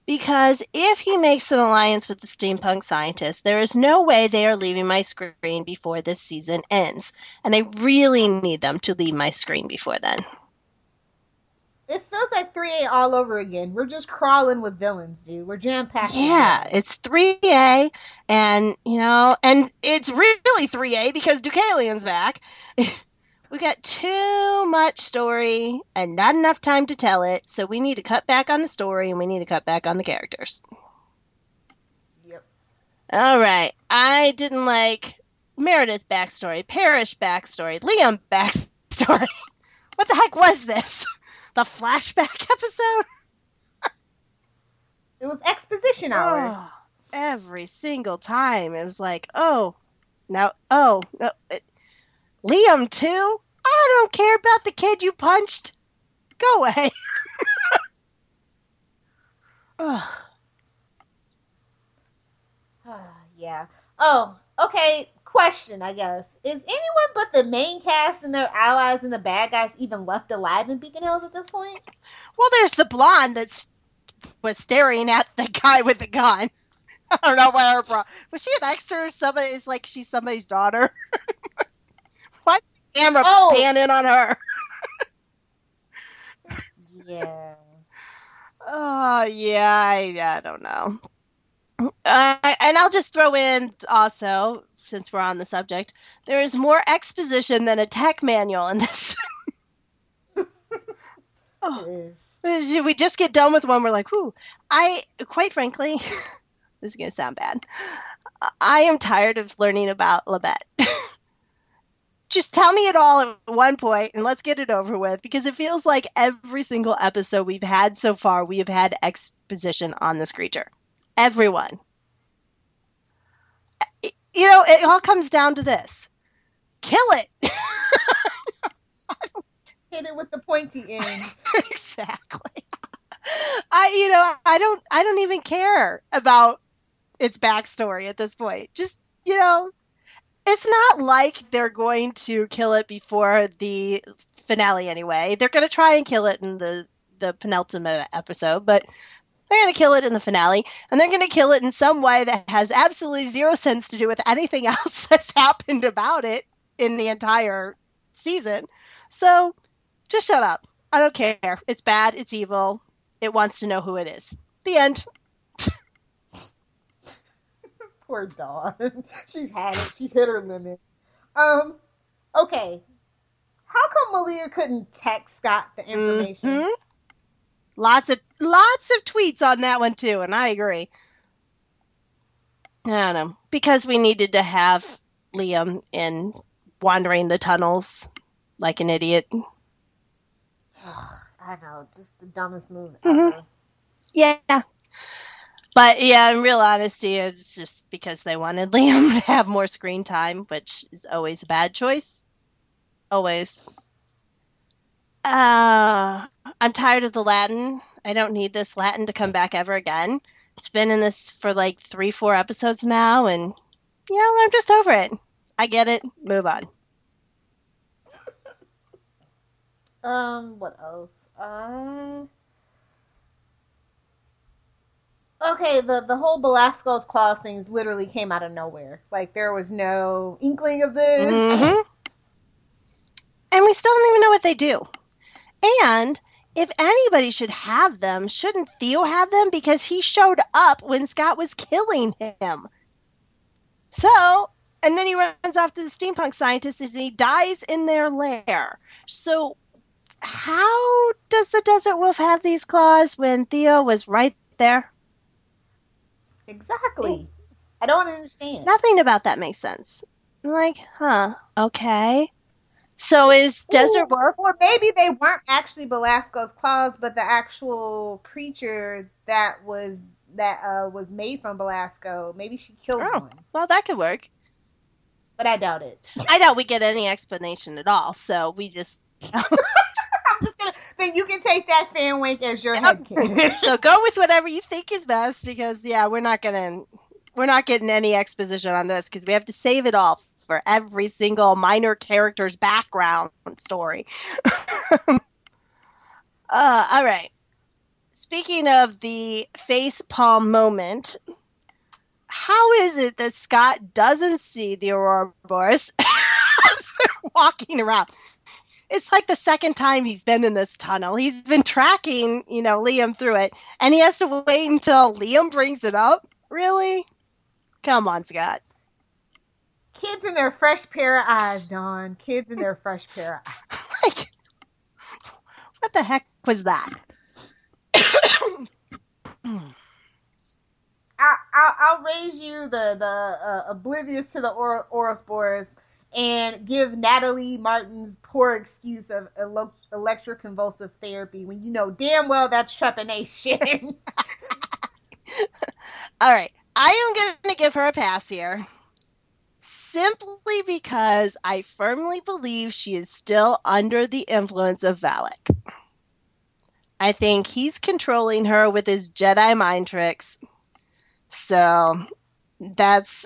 Because if he makes an alliance with the steampunk scientist, there is no way they are leaving my screen before this season ends. And I really need them to leave my screen before then. It feels like 3A all over again. We're just crawling with villains, dude. We're jam-packed. Yeah, it's 3A, and, and it's really 3A because Deucalion's back. We got too much story and not enough time to tell it, so we need to cut back on the story and we need to cut back on the characters. Yep. All right. I didn't like Meredith backstory, Parrish backstory, Liam backstory. What the heck was this? The flashback episode? It was exposition hour. Oh, every single time. It was like, no, Liam too? I don't care about the kid you punched. Go away. Yeah. Oh, okay. Question, I guess. Is anyone but the main cast and their allies and the bad guys even left alive in Beacon Hills at this point? Well, there's the blonde that was staring at the guy with the gun. I don't know why her was she an extra or somebody? Is like she's somebody's daughter. Why did the camera pan in on her? Yeah. Oh, yeah, I don't know. And I'll just throw in also, since we're on the subject, there is more exposition than a tech manual in this. We just get done with one, we're like, whoo. Quite frankly, this is going to sound bad. I am tired of learning about Labette. Just tell me it all at one point and let's get it over with, because it feels like every single episode we've had so far, we have had exposition on this creature. Everyone. It all comes down to this. Kill it. Hit it with the pointy end. Exactly. I don't even care about its backstory at this point. Just, it's not like they're going to kill it before the finale anyway. They're going to try and kill it in the penultimate episode, but they're going to kill it in the finale, and they're going to kill it in some way that has absolutely zero sense to do with anything else that's happened about it in the entire season. So just shut up. I don't care. It's bad. It's evil. It wants to know who it is. The end. Poor Dawn. She's had it. She's hit her limit. Okay. How come Malia couldn't text Scott the information? Mm-hmm. Lots of tweets on that one too, and I agree. I don't know, because we needed to have Liam in wandering the tunnels like an idiot. I know, just the dumbest move ever. Yeah. But yeah, in real honesty, it's just because they wanted Liam to have more screen time, which is always a bad choice. Always. I'm tired of the Latin. I don't need this Latin to come back ever again. It's been in this for like 3-4 episodes now, and I'm just over it. I get it. Move on. What else? Okay, the whole Belasco's claws things literally came out of nowhere. Like, there was no inkling of this. Mm-hmm. And we still don't even know what they do. And if anybody should have them, shouldn't Theo have them? Because he showed up when Scott was killing him. So, and then he runs off to the steampunk scientist and he dies in their lair. So, how does the Desert Wolf have these claws when Theo was right there? Exactly. I don't understand. Nothing about that makes sense. I'm like, okay. So is Desert Wolf? Or maybe they weren't actually Belasco's claws, but the actual creature that was made from Belasco. Maybe she killed one. Well, that could work. But I doubt it. I doubt we get any explanation at all. So we just. I'm just gonna then you can take that fan wink as your headcanon. So go with whatever you think is best, because we're not getting any exposition on this because we have to save it all for every single minor character's background story. All right. Speaking of the face palm moment, how is it that Scott doesn't see the Ouroboros as they're walking around? It's like the second time he's been in this tunnel. He's been tracking, Liam through it, and he has to wait until Liam brings it up? Really? Come on, Scott. Kids in their fresh pair of eyes, Dawn. Kids in their fresh pair of eyes. What the heck was that? I'll raise you the oblivious to the Ouroboros and give Natalie Martin's poor excuse of electroconvulsive therapy when you know damn well that's trepanation. All right. I am going to give her a pass here. Simply because I firmly believe she is still under the influence of Valak. I think he's controlling her with his Jedi mind tricks. So I'm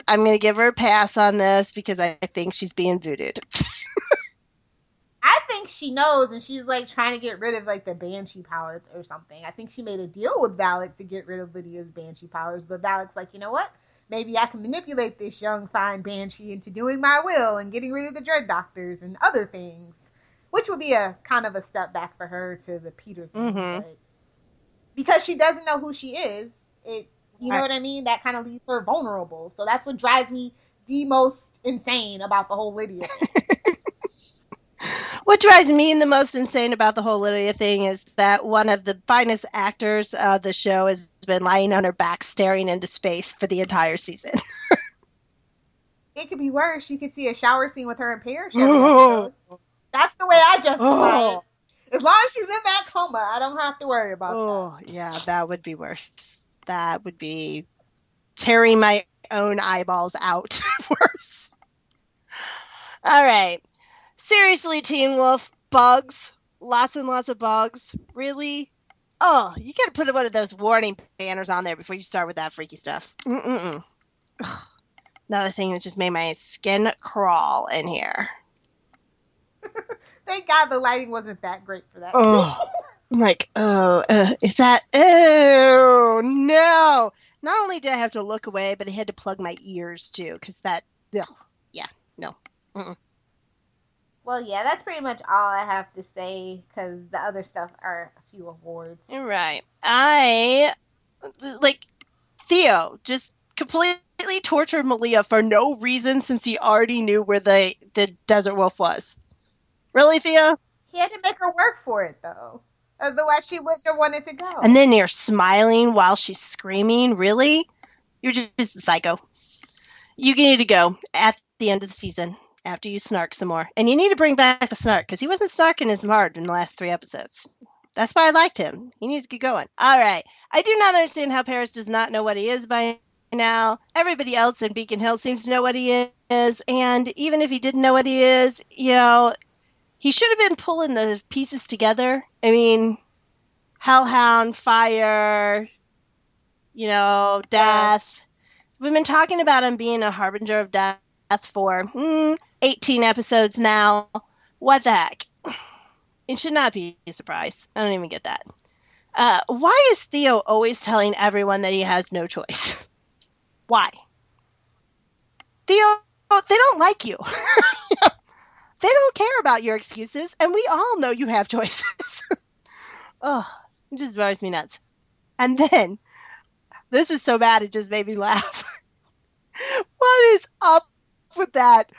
going to give her a pass on this because I think she's being voodooed. I think she knows, and she's like trying to get rid of like the banshee powers or something. I think she made a deal with Valak to get rid of Lydia's banshee powers, but Valak's like, you know what? Maybe I can manipulate this young, fine banshee into doing my will and getting rid of the dread doctors and other things, which would be a kind of a step back for her to the Peter thing. Mm-hmm. But because she doesn't know who she is, you know what I mean? That kind of leaves her vulnerable. So that's what drives me the most insane about the whole Lydia thing. What drives me the most insane about the whole Lydia thing is that one of the finest actors of the show has been lying on her back staring into space for the entire season. It could be worse. You could see a shower scene with her and Parrish every episode. That's the way I justify it. As long as she's in that coma, I don't have to worry about that. Oh, yeah, that would be worse. That would be tearing my own eyeballs out worse. All right. Seriously, Teen Wolf, bugs. Lots and lots of bugs. Really? Oh, you gotta put one of those warning banners on there before you start with that freaky stuff. Ugh. Another thing that just made my skin crawl in here. Thank God the lighting wasn't that great for that. Oh, I'm like, is that? Oh, no. Not only did I have to look away, but I had to plug my ears too, because no. Mm-mm. Well, yeah, that's pretty much all I have to say, because the other stuff are a few awards. Right. Theo just completely tortured Malia for no reason since he already knew where the Desert Wolf was. Really, Theo? He had to make her work for it, though. Otherwise, she wouldn't have wanted to go. And then you're smiling while she's screaming. Really? You're just a psycho. You need to go at the end of the season after you snark some more. And you need to bring back the snark, because he wasn't snarking as hard in the last 3 episodes. That's why I liked him. He needs to get going. All right. I do not understand how Paris does not know what he is by now. Everybody else in Beacon Hill seems to know what he is. And even if he didn't know what he is, he should have been pulling the pieces together. I mean, Hellhound, fire, death. We've been talking about him being a harbinger of death for 18 episodes now. What the heck? It should not be a surprise. I don't even get that. Why is Theo always telling everyone that he has no choice? Why? Theo, they don't like you. They don't care about your excuses, and we all know you have choices. Oh, it just drives me nuts. And then, this was so bad it just made me laugh. What is up with that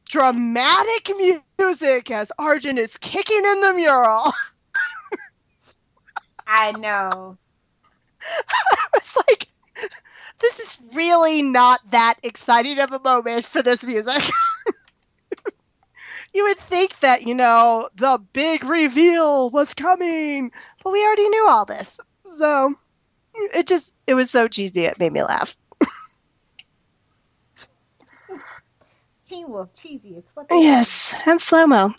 dramatic music as Arjun is kicking in the mural? I know. I was like, this is really not that exciting of a moment for this music. You would think that, the big reveal was coming, but we already knew all this. So, it was so cheesy, it made me laugh. Teen Wolf, cheesy, it's what they Yes, and slow-mo.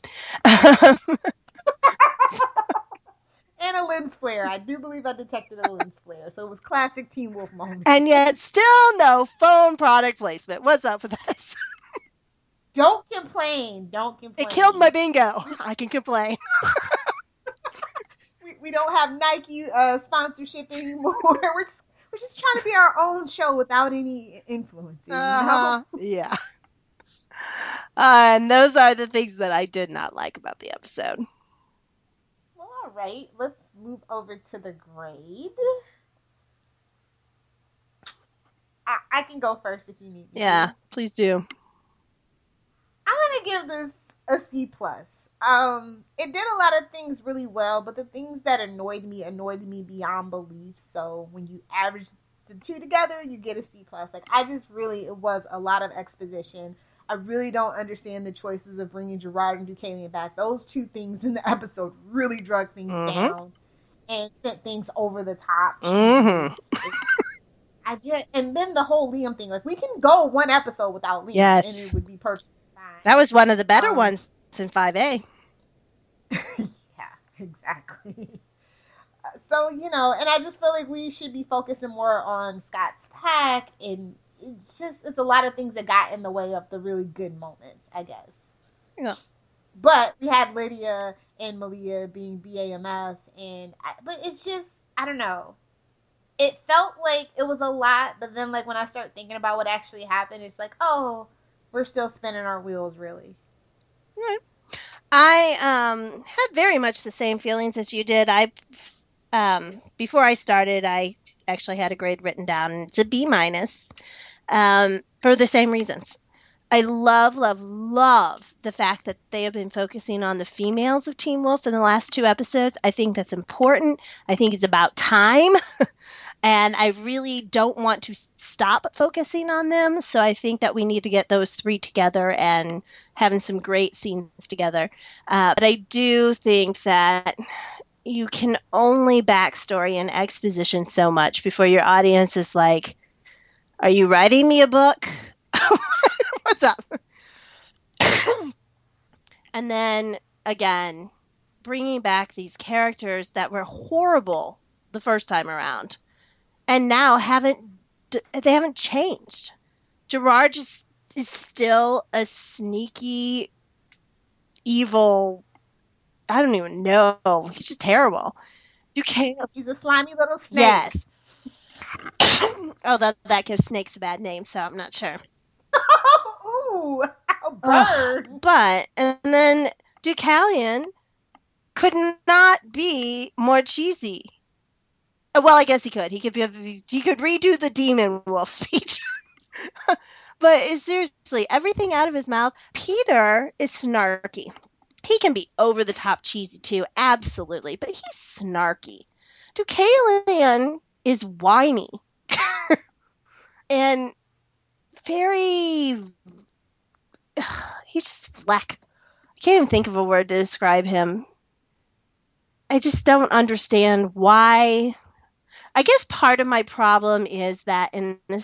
And a lens flare. I do believe I detected a lens flare. So it was classic Teen Wolf moment. And yet still no phone product placement. What's up with this? Don't complain. Don't complain. It killed my bingo. I can complain. We don't have Nike sponsorship anymore. We're just trying to be our own show without any influencers. You know? Yeah. And those are the things that I did not like about the episode. Well, all right. Let's move over to the grade. I can go first if you need me. Yeah, please do. I'm gonna give this a C plus. It did a lot of things really well, but the things that annoyed me beyond belief. So when you average the two together, you get a C plus. Like it was a lot of exposition. I really don't understand the choices of bringing Gerard and Deucalion back. Those two things in the episode really drug things down and sent things over the top. And then the whole Liam thing. Like, we can go one episode without Liam, and it would be perfect. That was one of the better ones in 5A. Yeah, exactly. So, and I just feel like we should be focusing more on Scott's pack, and it's a lot of things that got in the way of the really good moments, I guess. Yeah. But we had Lydia and Malia being BAMF, but it's just, I don't know. It felt like it was a lot, but then, like, when I start thinking about what actually happened, it's like, oh, we're still spinning our wheels, really. Right. I had very much the same feelings as you did. Before I started, I actually had a grade written down, and it's a B minus, for the same reasons. I love, love, love the fact that they have been focusing on the females of Teen Wolf in the last 2 episodes. I think that's important. I think it's about time. And I really don't want to stop focusing on them. So I think that we need to get those 3 together and having some great scenes together. But I do think that you can only backstory and exposition so much before your audience is like, are you writing me a book? What's up? And then, again, bringing back these characters that were horrible the first time around. And now they haven't changed. Gerard is still a sneaky, evil, I don't even know. He's just terrible. He's a slimy little snake. Yes. Oh, that gives snakes a bad name, so I'm not sure. Ooh, a bird. And then Deucalion could not be more cheesy. Well, I guess he could. He could redo the demon wolf speech. But seriously, everything out of his mouth. Peter is snarky. He can be over the top cheesy too, absolutely. But he's snarky. Deucalion is whiny and very. He's just fleck. I can't even think of a word to describe him. I just don't understand why. I guess part of my problem is that around the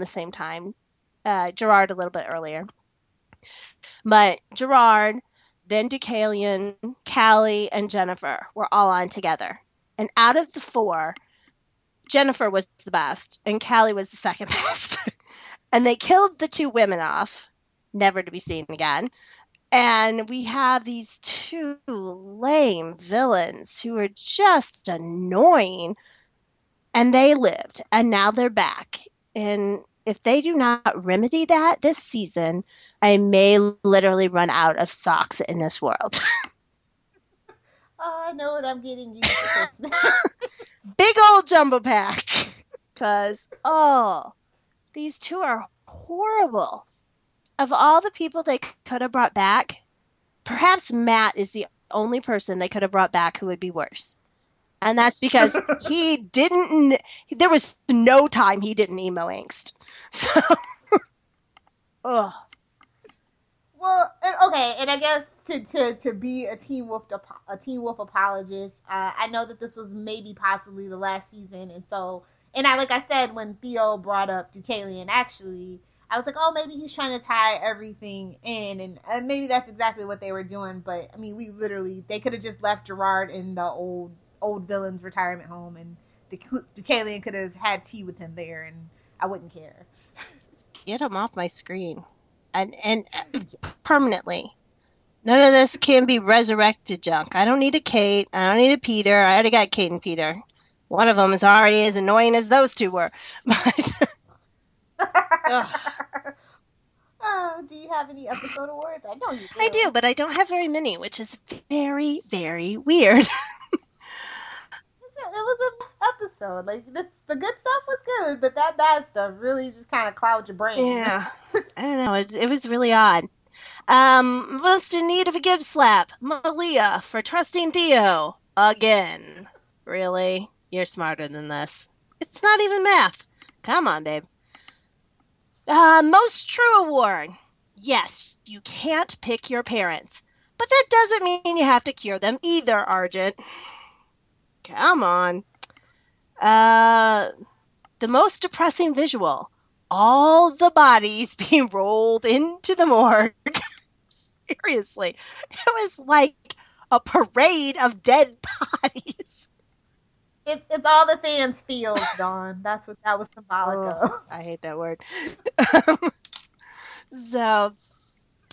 same time, Gerard a little bit earlier, but Gerard, then Deucalion, Callie, and Jennifer were all on together. And out of the 4, Jennifer was the best, and Callie was the second best. And they killed the 2 women off, never to be seen again. And we have these 2 lame villains who are just annoying. And they lived. And now they're back. And if they do not remedy that this season, I may literally run out of socks in this world. Oh, I know what I'm getting you for Christmas. Big old jumbo pack. Because, these 2 are horrible. Of all the people they could have brought back, perhaps Matt is the only person they could have brought back who would be worse. And that's because there was no time he didn't emo angst. So, Well, okay, and I guess to be a Teen Wolf apologist, I know that this was maybe possibly the last season, and like I said, when Theo brought up Deucalion, actually, I was like, oh, maybe he's trying to tie everything in, and maybe that's exactly what they were doing. But I mean, they could have just left Gerard in the old villain's retirement home, and Deucalion could have had tea with him there, and I wouldn't care. Just get him off my screen, and permanently. None of this can be resurrected junk. I don't need a Kate. I don't need a Peter. I already got Kate and Peter. One of them is already as annoying as those two were. But do you have any episode awards? I know you do. I do, but I don't have very many, which is very, very weird. It was an episode. Like the good stuff was good, but that bad stuff really just kind of clouds your brain. Yeah, I don't know. It was really odd. Most in need of a give slap, Malia for trusting Theo again. Really? You're smarter than this. It's not even math. Come on, babe. Most true award. Yes, you can't pick your parents, but that doesn't mean you have to cure them either, Argent. Come on. The most depressing visual. All the bodies being rolled into the morgue. Seriously. It was like a parade of dead bodies. It's all the fans' feels, Dawn. That's what that was symbolic of. I hate that word. So,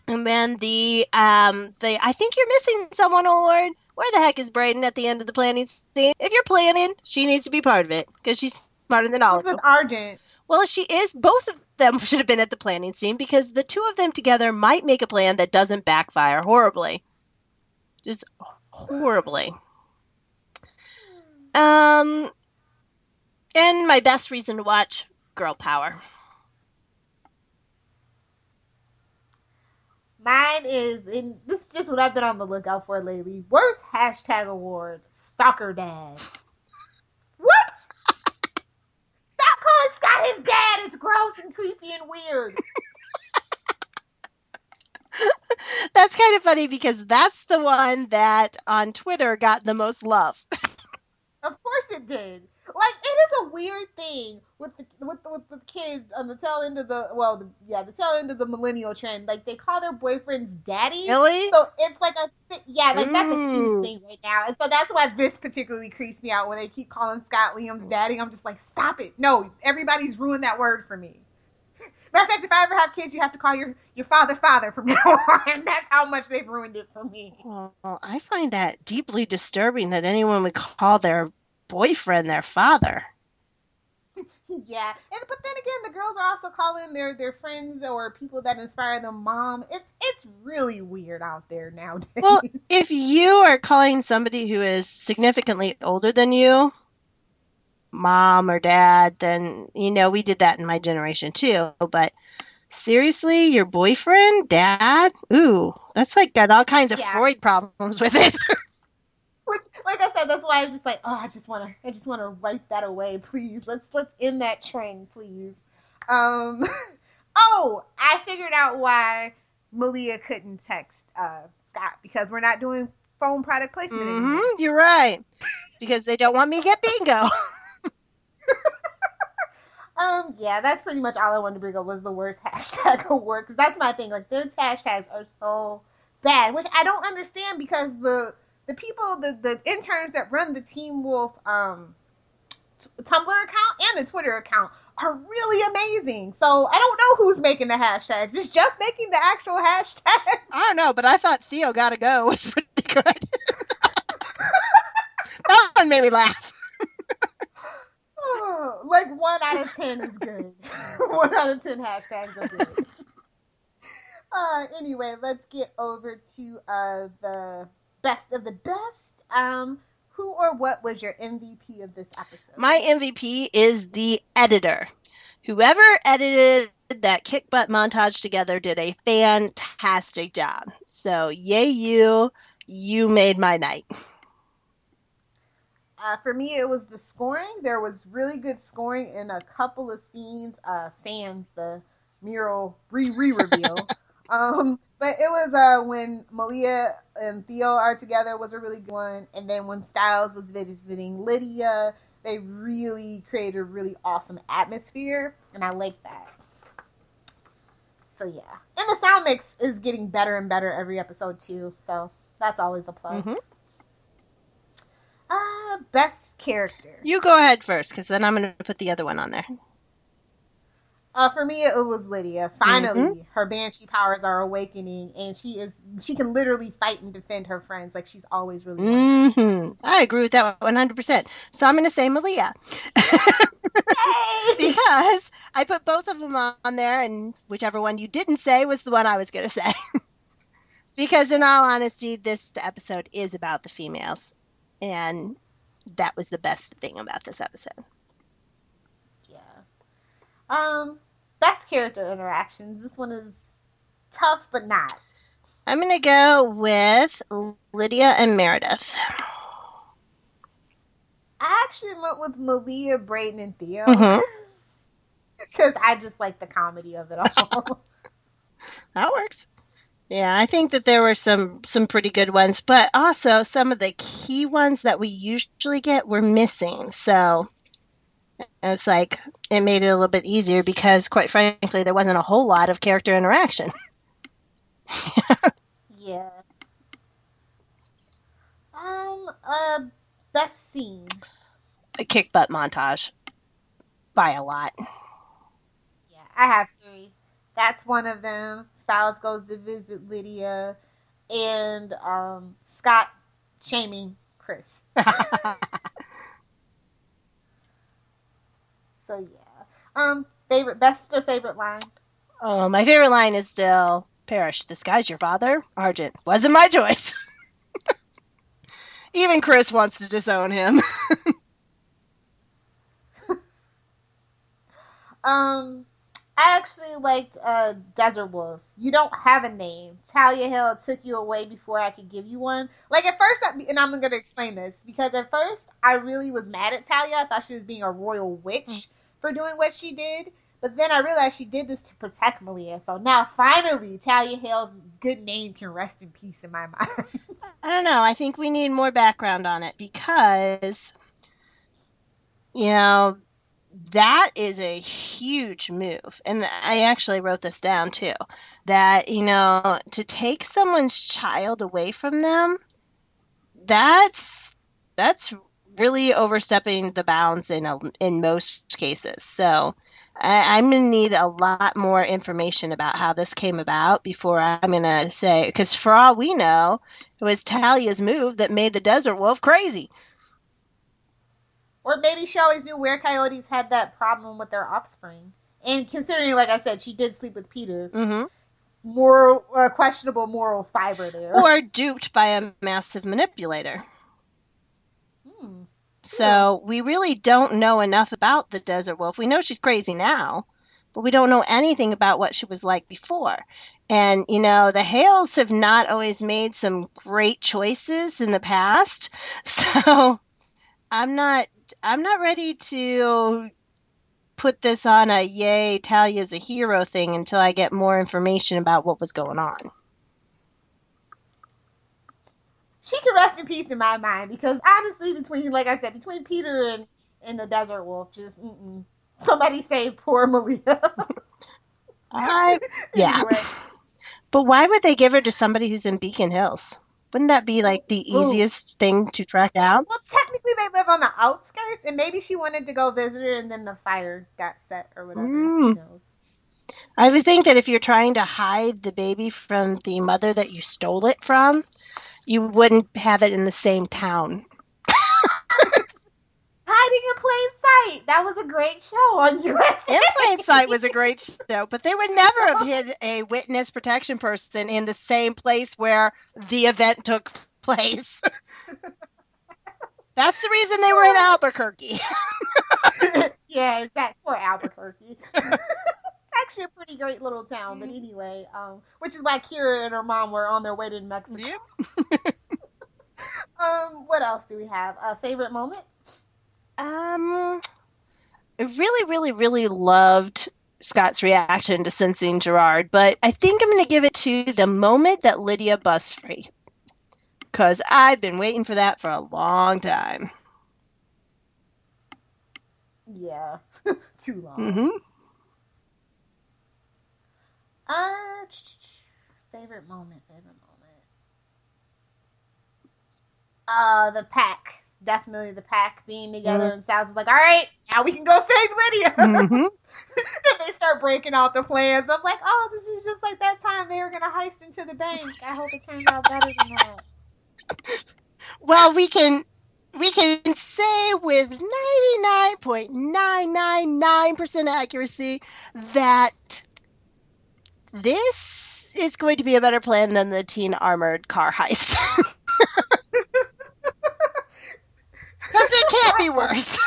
and then the I think you're missing someone award. Where the heck is Brayden at the end of the planning scene? If you're planning, she needs to be part of it because she's smarter than all of them. She's with Argent. Well, she is. Both of them should have been at the planning scene because the two of them together might make a plan that doesn't backfire horribly. Just horribly. And my best reason to watch, girl power. Mine is, and this is just what I've been on the lookout for lately. Worst hashtag award, Stalker Dad. What? Stop calling Scott his dad. It's gross and creepy and weird. That's kind of funny because that's the one that on Twitter got the most love. Of course it did. Like, it is a weird thing with the kids on the tail end of the tail end of the millennial trend. Like, they call their boyfriends daddy. Really? So it's like that's a huge thing right now. And so that's why this particularly creeps me out when they keep calling Scott Liam's daddy. I'm just like, stop it. No, everybody's ruined that word for me. Matter of fact, if I ever have kids, you have to call your father from now on. That's how much they've ruined it for me. Well, I find that deeply disturbing that anyone would call their boyfriend their father. Yeah, but then again, the girls are also calling their friends or people that inspire them mom. It's really weird out there nowadays. Well, if you are calling somebody who is significantly older than you mom or dad, then we did that in my generation too. But seriously, your boyfriend, dad? Ooh, that's like got all kinds of Freud problems with it. Which, like I said, that's why I was just like, oh, I just wanna wipe that away, please. Let's end that trend, please. Oh, I figured out why Malia couldn't text Scott, because we're not doing phone product placement anymore. You're right. Because they don't want me to get bingo. Yeah, that's pretty much all I wanted to bring up was the worst hashtag award, because that's my thing. Like, their hashtags are so bad, which I don't understand, because the people, the interns that run the Teen Wolf Tumblr account and the Twitter account are really amazing. So I don't know who's making the hashtags. Is Jeff making the actual hashtag? I don't know, but I thought Theo Gotta Go was pretty good. That one made me laugh. Like 1 out of 10 is good. 1 out of 10 hashtags are good. Anyway, let's get over to the best of the best. Who or what was your MVP of this episode? My MVP is the editor. Whoever edited that kick butt montage together did a fantastic job. So yay you made my night. For me, it was the scoring. There was really good scoring in a couple of scenes. Sans the mural re-reveal. But it was when Malia and Theo are together was a really good one. And then when Styles was visiting Lydia, they really created a really awesome atmosphere. And I like that. So yeah, and the sound mix is getting better and better every episode too. So that's always a plus. Mm-hmm. Best character. You go ahead first, because then I'm going to put the other one on there. For me, it was Lydia. Finally, her banshee powers are awakening, and she can literally fight and defend her friends like she's always really wanted. I agree with that 100%. So I'm going to say Malia. Because I put both of them on there, and whichever one you didn't say was the one I was going to say. Because in all honesty, this episode is about the females, and that was the best thing about this episode. Best character interactions. This one is tough, but not. I'm going to go with Lydia and Meredith. I actually went with Malia, Brayden, and Theo. Because I just like the comedy of it all. That works. Yeah, I think that there were some pretty good ones, but also some of the key ones that we usually get were missing. So it's like it made it a little bit easier because, quite frankly, there wasn't a whole lot of character interaction. Yeah. Best scene. A kick butt montage. By a lot. Yeah, I have 3. That's one of them. Styles goes to visit Lydia, and Scott shaming Chris. So yeah. Best or favorite line? Oh, my favorite line is still Parrish, this guy's your father? Argent, wasn't my choice. Even Chris wants to disown him. I actually liked Desert Wolf. You don't have a name. Talia Hill took you away before I could give you one. Like at first, and I'm going to explain this, because at first I really was mad at Talia. I thought she was being a royal witch for doing what she did. But then I realized she did this to protect Malia. So now finally Talia Hill's good name can rest in peace in my mind. I don't know. I think we need more background on it because, that is a huge move. And I actually wrote this down too. That, to take someone's child away from them, that's really overstepping the bounds in most cases. So I'm going to need a lot more information about how this came about before I'm going to say, because for all we know, it was Talia's move that made the Desert Wolf crazy. Or maybe she always knew were-coyotes had that problem with their offspring. And considering, like I said, she did sleep with Peter, questionable moral fiber there. Or duped by a massive manipulator. So we really don't know enough about the Desert Wolf. We know she's crazy now, but we don't know anything about what she was like before. And, the Hales have not always made some great choices in the past. So I'm not ready to put this on a yay, Talia's a hero thing until I get more information about what was going on. She can rest in peace in my mind, because honestly, between Peter and the Desert Wolf, just somebody save poor Malia. Yeah. Anyway. But why would they give her to somebody who's in Beacon Hills? Wouldn't that be like the easiest thing to track down? Well, technically they live on the outskirts, and maybe she wanted to go visit her, and then the fire got set or whatever. Who knows? I would think that if you're trying to hide the baby from the mother that you stole it from, you wouldn't have it in the same town. Hiding in Plain Sight. That was a great show on USA. In Plain Sight was a great show, but they would never have hid a witness protection person in the same place where the event took place. That's the reason they were in Albuquerque. Yeah, exactly. Poor Albuquerque. Actually a pretty great little town, but anyway, which is why Kira and her mom were on their way to Mexico. Yep. What else do we have? A favorite moment? I really, really, really loved Scott's reaction to sensing Gerard, but I think I'm going to give it to the moment that Lydia busts free, because I've been waiting for that for a long time. Yeah, too long. Favorite moment. The pack. Definitely the pack being together, and Sal's is like, all right, now we can go save Lydia. Mm-hmm. And they start breaking out the plans. I'm like, oh, this is just like that time they were going to heist into the bank. I hope it turns out better than that. Well, we can say with 99.999% accuracy that this is going to be a better plan than the teen armored car heist. Because it can't be worse.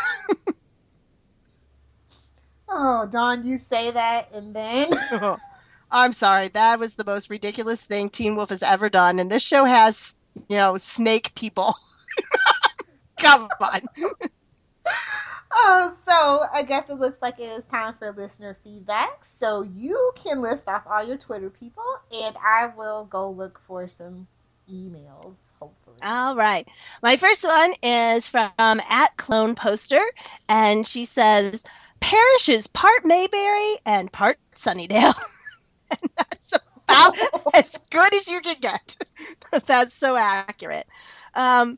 Oh, Dawn, you say that, and then... I'm sorry. That was the most ridiculous thing Teen Wolf has ever done. And this show has, snake people. Come on. Oh, so I guess it looks like it is time for listener feedback. So you can list off all your Twitter people, and I will go look for some emails, hopefully. All right. My first one is from @ClonePoster, and she says, Parrish is part Mayberry and part Sunnydale. And that's about as good as you can get. That's so accurate. At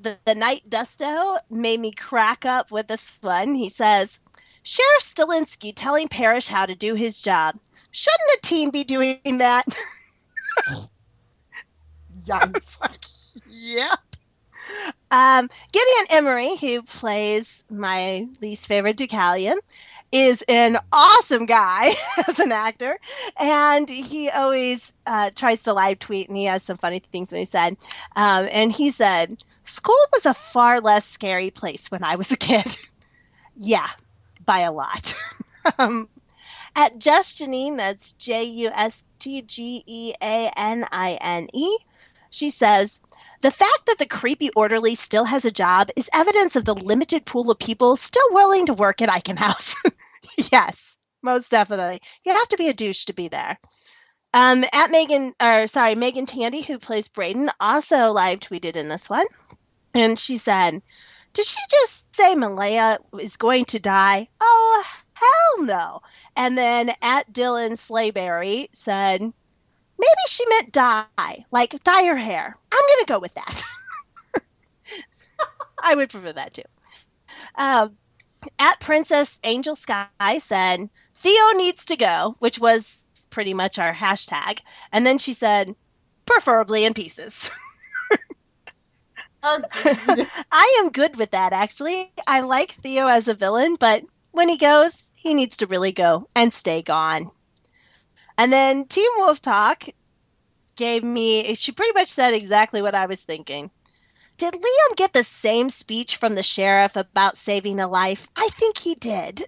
the Night Dusto made me crack up with this one. He says, Sheriff Stilinski telling Parrish how to do his job. Shouldn't a teen be doing that? Yikes. Yep. Gideon Emery, who plays my least favorite Deucalion, is an awesome guy as an actor, and he always tries to live tweet, and he has some funny things when he said. And he said, school was a far less scary place when I was a kid. Yeah, by a lot. At Just Janine, that's JUSTGEANINE, she says, the fact that the creepy orderly still has a job is evidence of the limited pool of people still willing to work at Icon House. Yes, most definitely. You have to be a douche to be there. At Megan Tandy, who plays Brayden, also live tweeted in this one. And she said, did she just say Malaya is going to die? Oh, hell no. And then at Dylan Slayberry said, maybe she meant dye, like dye her hair. I'm going to go with that. I would prefer that too. At Princess Angel Sky said, Theo needs to go, which was pretty much our hashtag. And then she said, preferably in pieces. I am good with that, actually. I like Theo as a villain, but when he goes, he needs to really go and stay gone. And then Teen Wolf Talk she pretty much said exactly what I was thinking. Did Liam get the same speech from the sheriff about saving a life? I think he did.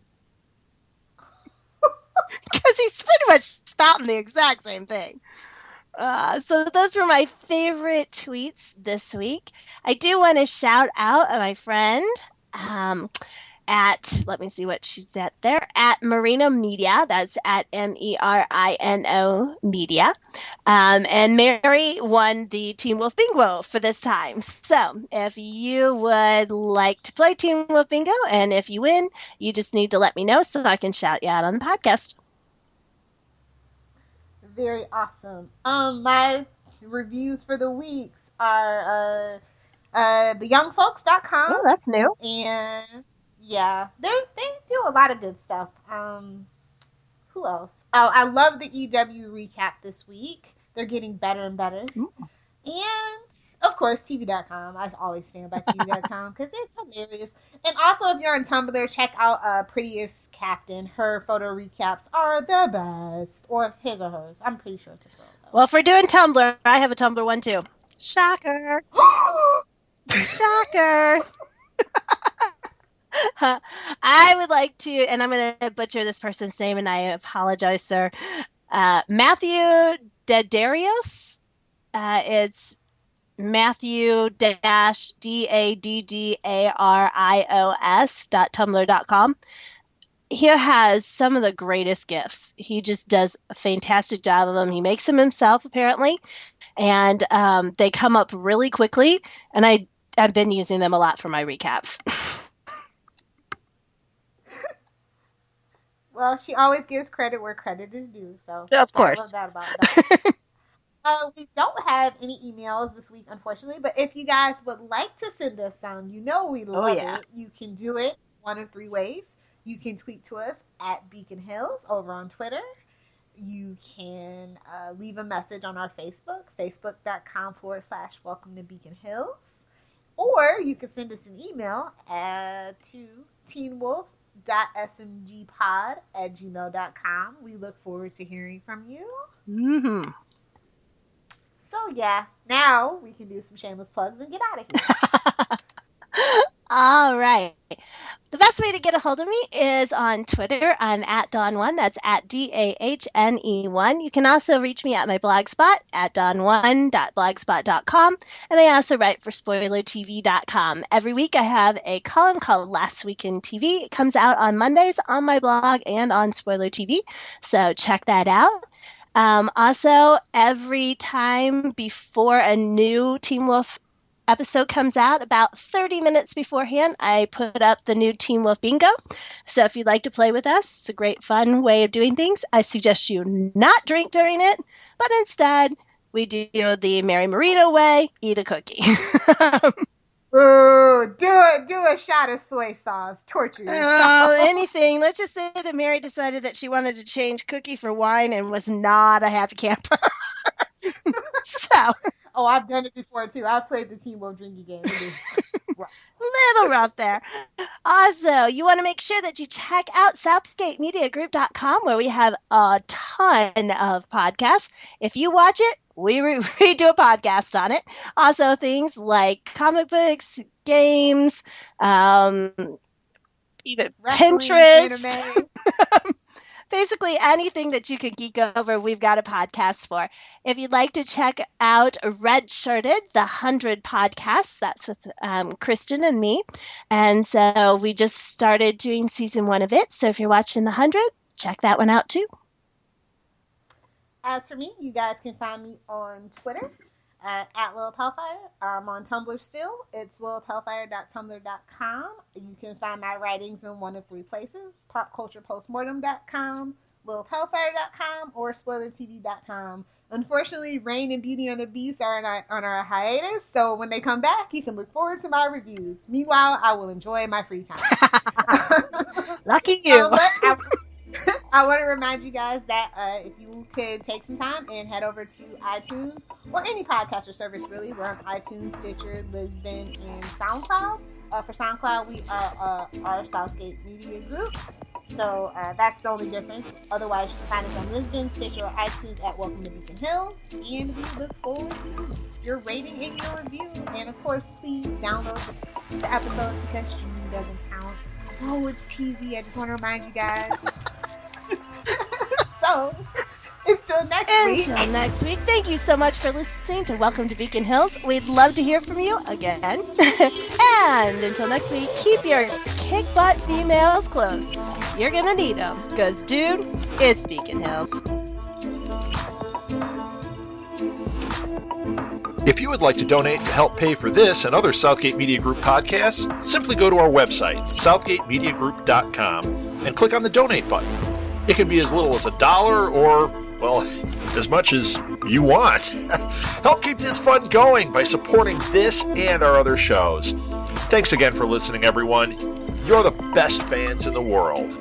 Because he's pretty much spouting the exact same thing. So those were my favorite tweets this week. I do want to shout out my friend let me see what she's at there, at Merino Media. That's at MERINO Media. And Mary won the Teen Wolf Bingo for this time. So if you would like to play Teen Wolf Bingo, and if you win, you just need to let me know so I can shout you out on the podcast. Very awesome. My reviews for the weeks are theyoungfolks.com. Oh, that's new. And yeah, they do a lot of good stuff. Who else? Oh, I love the EW recap this week. They're getting better and better. Ooh. And of course, TV.com. I always stand by TV.com because it's hilarious. And also, if you're on Tumblr, check out Prettiest Captain. Her photo recaps are the best, or his or hers. I'm pretty sure it's a girl, though. Well, if we're doing Tumblr, I have a Tumblr one too. Shocker! Shocker! I would like to, and I'm going to butcher this person's name, and I apologize, sir. Matthew Daddarios. It's Matthew-Daddarios.tumblr.com. He has some of the greatest gifts. He just does a fantastic job of them. He makes them himself, apparently, and they come up really quickly, and I've been using them a lot for my recaps. Well, she always gives credit where credit is due, so Of gotta course. love that about Dahne. We don't have any emails this week, unfortunately, but if you guys would like to send us some, we love it. You can do it one of three ways. You can tweet to us at Beacon Hills over on Twitter. You can leave a message on our Facebook, facebook.com/welcome to Beacon Hills. Or you can send us an email to teenwolf.smgpod@gmail.com. We look forward to hearing from you. Mm-hmm. So, yeah, now we can do some shameless plugs and get out of here. All right. The best way to get a hold of me is on Twitter. I'm at Dahne1. That's at DAHNE1. You can also reach me at my blogspot at dahne1.blogspot.com. And I also write for spoilertv.com. Every week I have a column called Last Week in TV. It comes out on Mondays on my blog and on Spoiler TV. So check that out. Also, every time before a new Teen Wolf episode comes out, about 30 minutes beforehand, I put up the new Teen Wolf Bingo. So if you'd like to play with us, it's a great fun way of doing things. I suggest you not drink during it, but instead we do the Mary Marino way, eat a cookie. Ooh, do a shot of soy sauce. Torture yourself. Anything. Let's just say that Mary decided that she wanted to change cookie for wine and was not a happy camper. So. Oh, I've done it before too. I've played the Teen Wolf drinking game. It is rough. Little rough there. Also, you want to make sure that you check out SouthgateMediaGroup.com, where we have a ton of podcasts. If you watch it, we do a podcast on it. Also, things like comic books, games, even Pinterest. Basically anything that you can geek over, we've got a podcast for. If you'd like to check out Redshirted, the 100 Podcasts, that's with Kristen and me. And so we just started doing season 1 of it. So if you're watching the 100, check that one out too. As for me, you guys can find me on Twitter at Lilith Hellfire. I'm on Tumblr still. It's lilithhellfire.tumblr.com. You can find my writings in one of three places: popculturepostmortem.com, lilithhellfire.com, or spoilertv.com. Unfortunately, Rain and Beauty and the Beast are on our hiatus, so when they come back, you can look forward to my reviews. Meanwhile, I will enjoy my free time. Lucky you. I want to remind you guys that if you could take some time and head over to iTunes or any podcaster service, really. We're on iTunes, Stitcher, Lisbon, and SoundCloud. For SoundCloud, we are our Southgate Media Group. So that's the only difference. Otherwise, you can find us on Lisbon, Stitcher, or iTunes at Welcome to Beacon Hills. And we look forward to your rating and your review. And of course, please download the episodes because streaming doesn't count. Oh, it's cheesy. I just want to remind you guys. So, until next week, thank you so much for listening to Welcome to Beacon Hills. We'd love to hear from you again. And until next week, keep your kick-butt females close. You're gonna need them, because, dude, it's Beacon Hills. If you would like to donate to help pay for this and other Southgate Media Group podcasts, simply go to our website, southgatemediagroup.com, and click on the donate button. It can be as little as $1 or, well, as much as you want. Help keep this fun going by supporting this and our other shows. Thanks again for listening, everyone. You're the best fans in the world.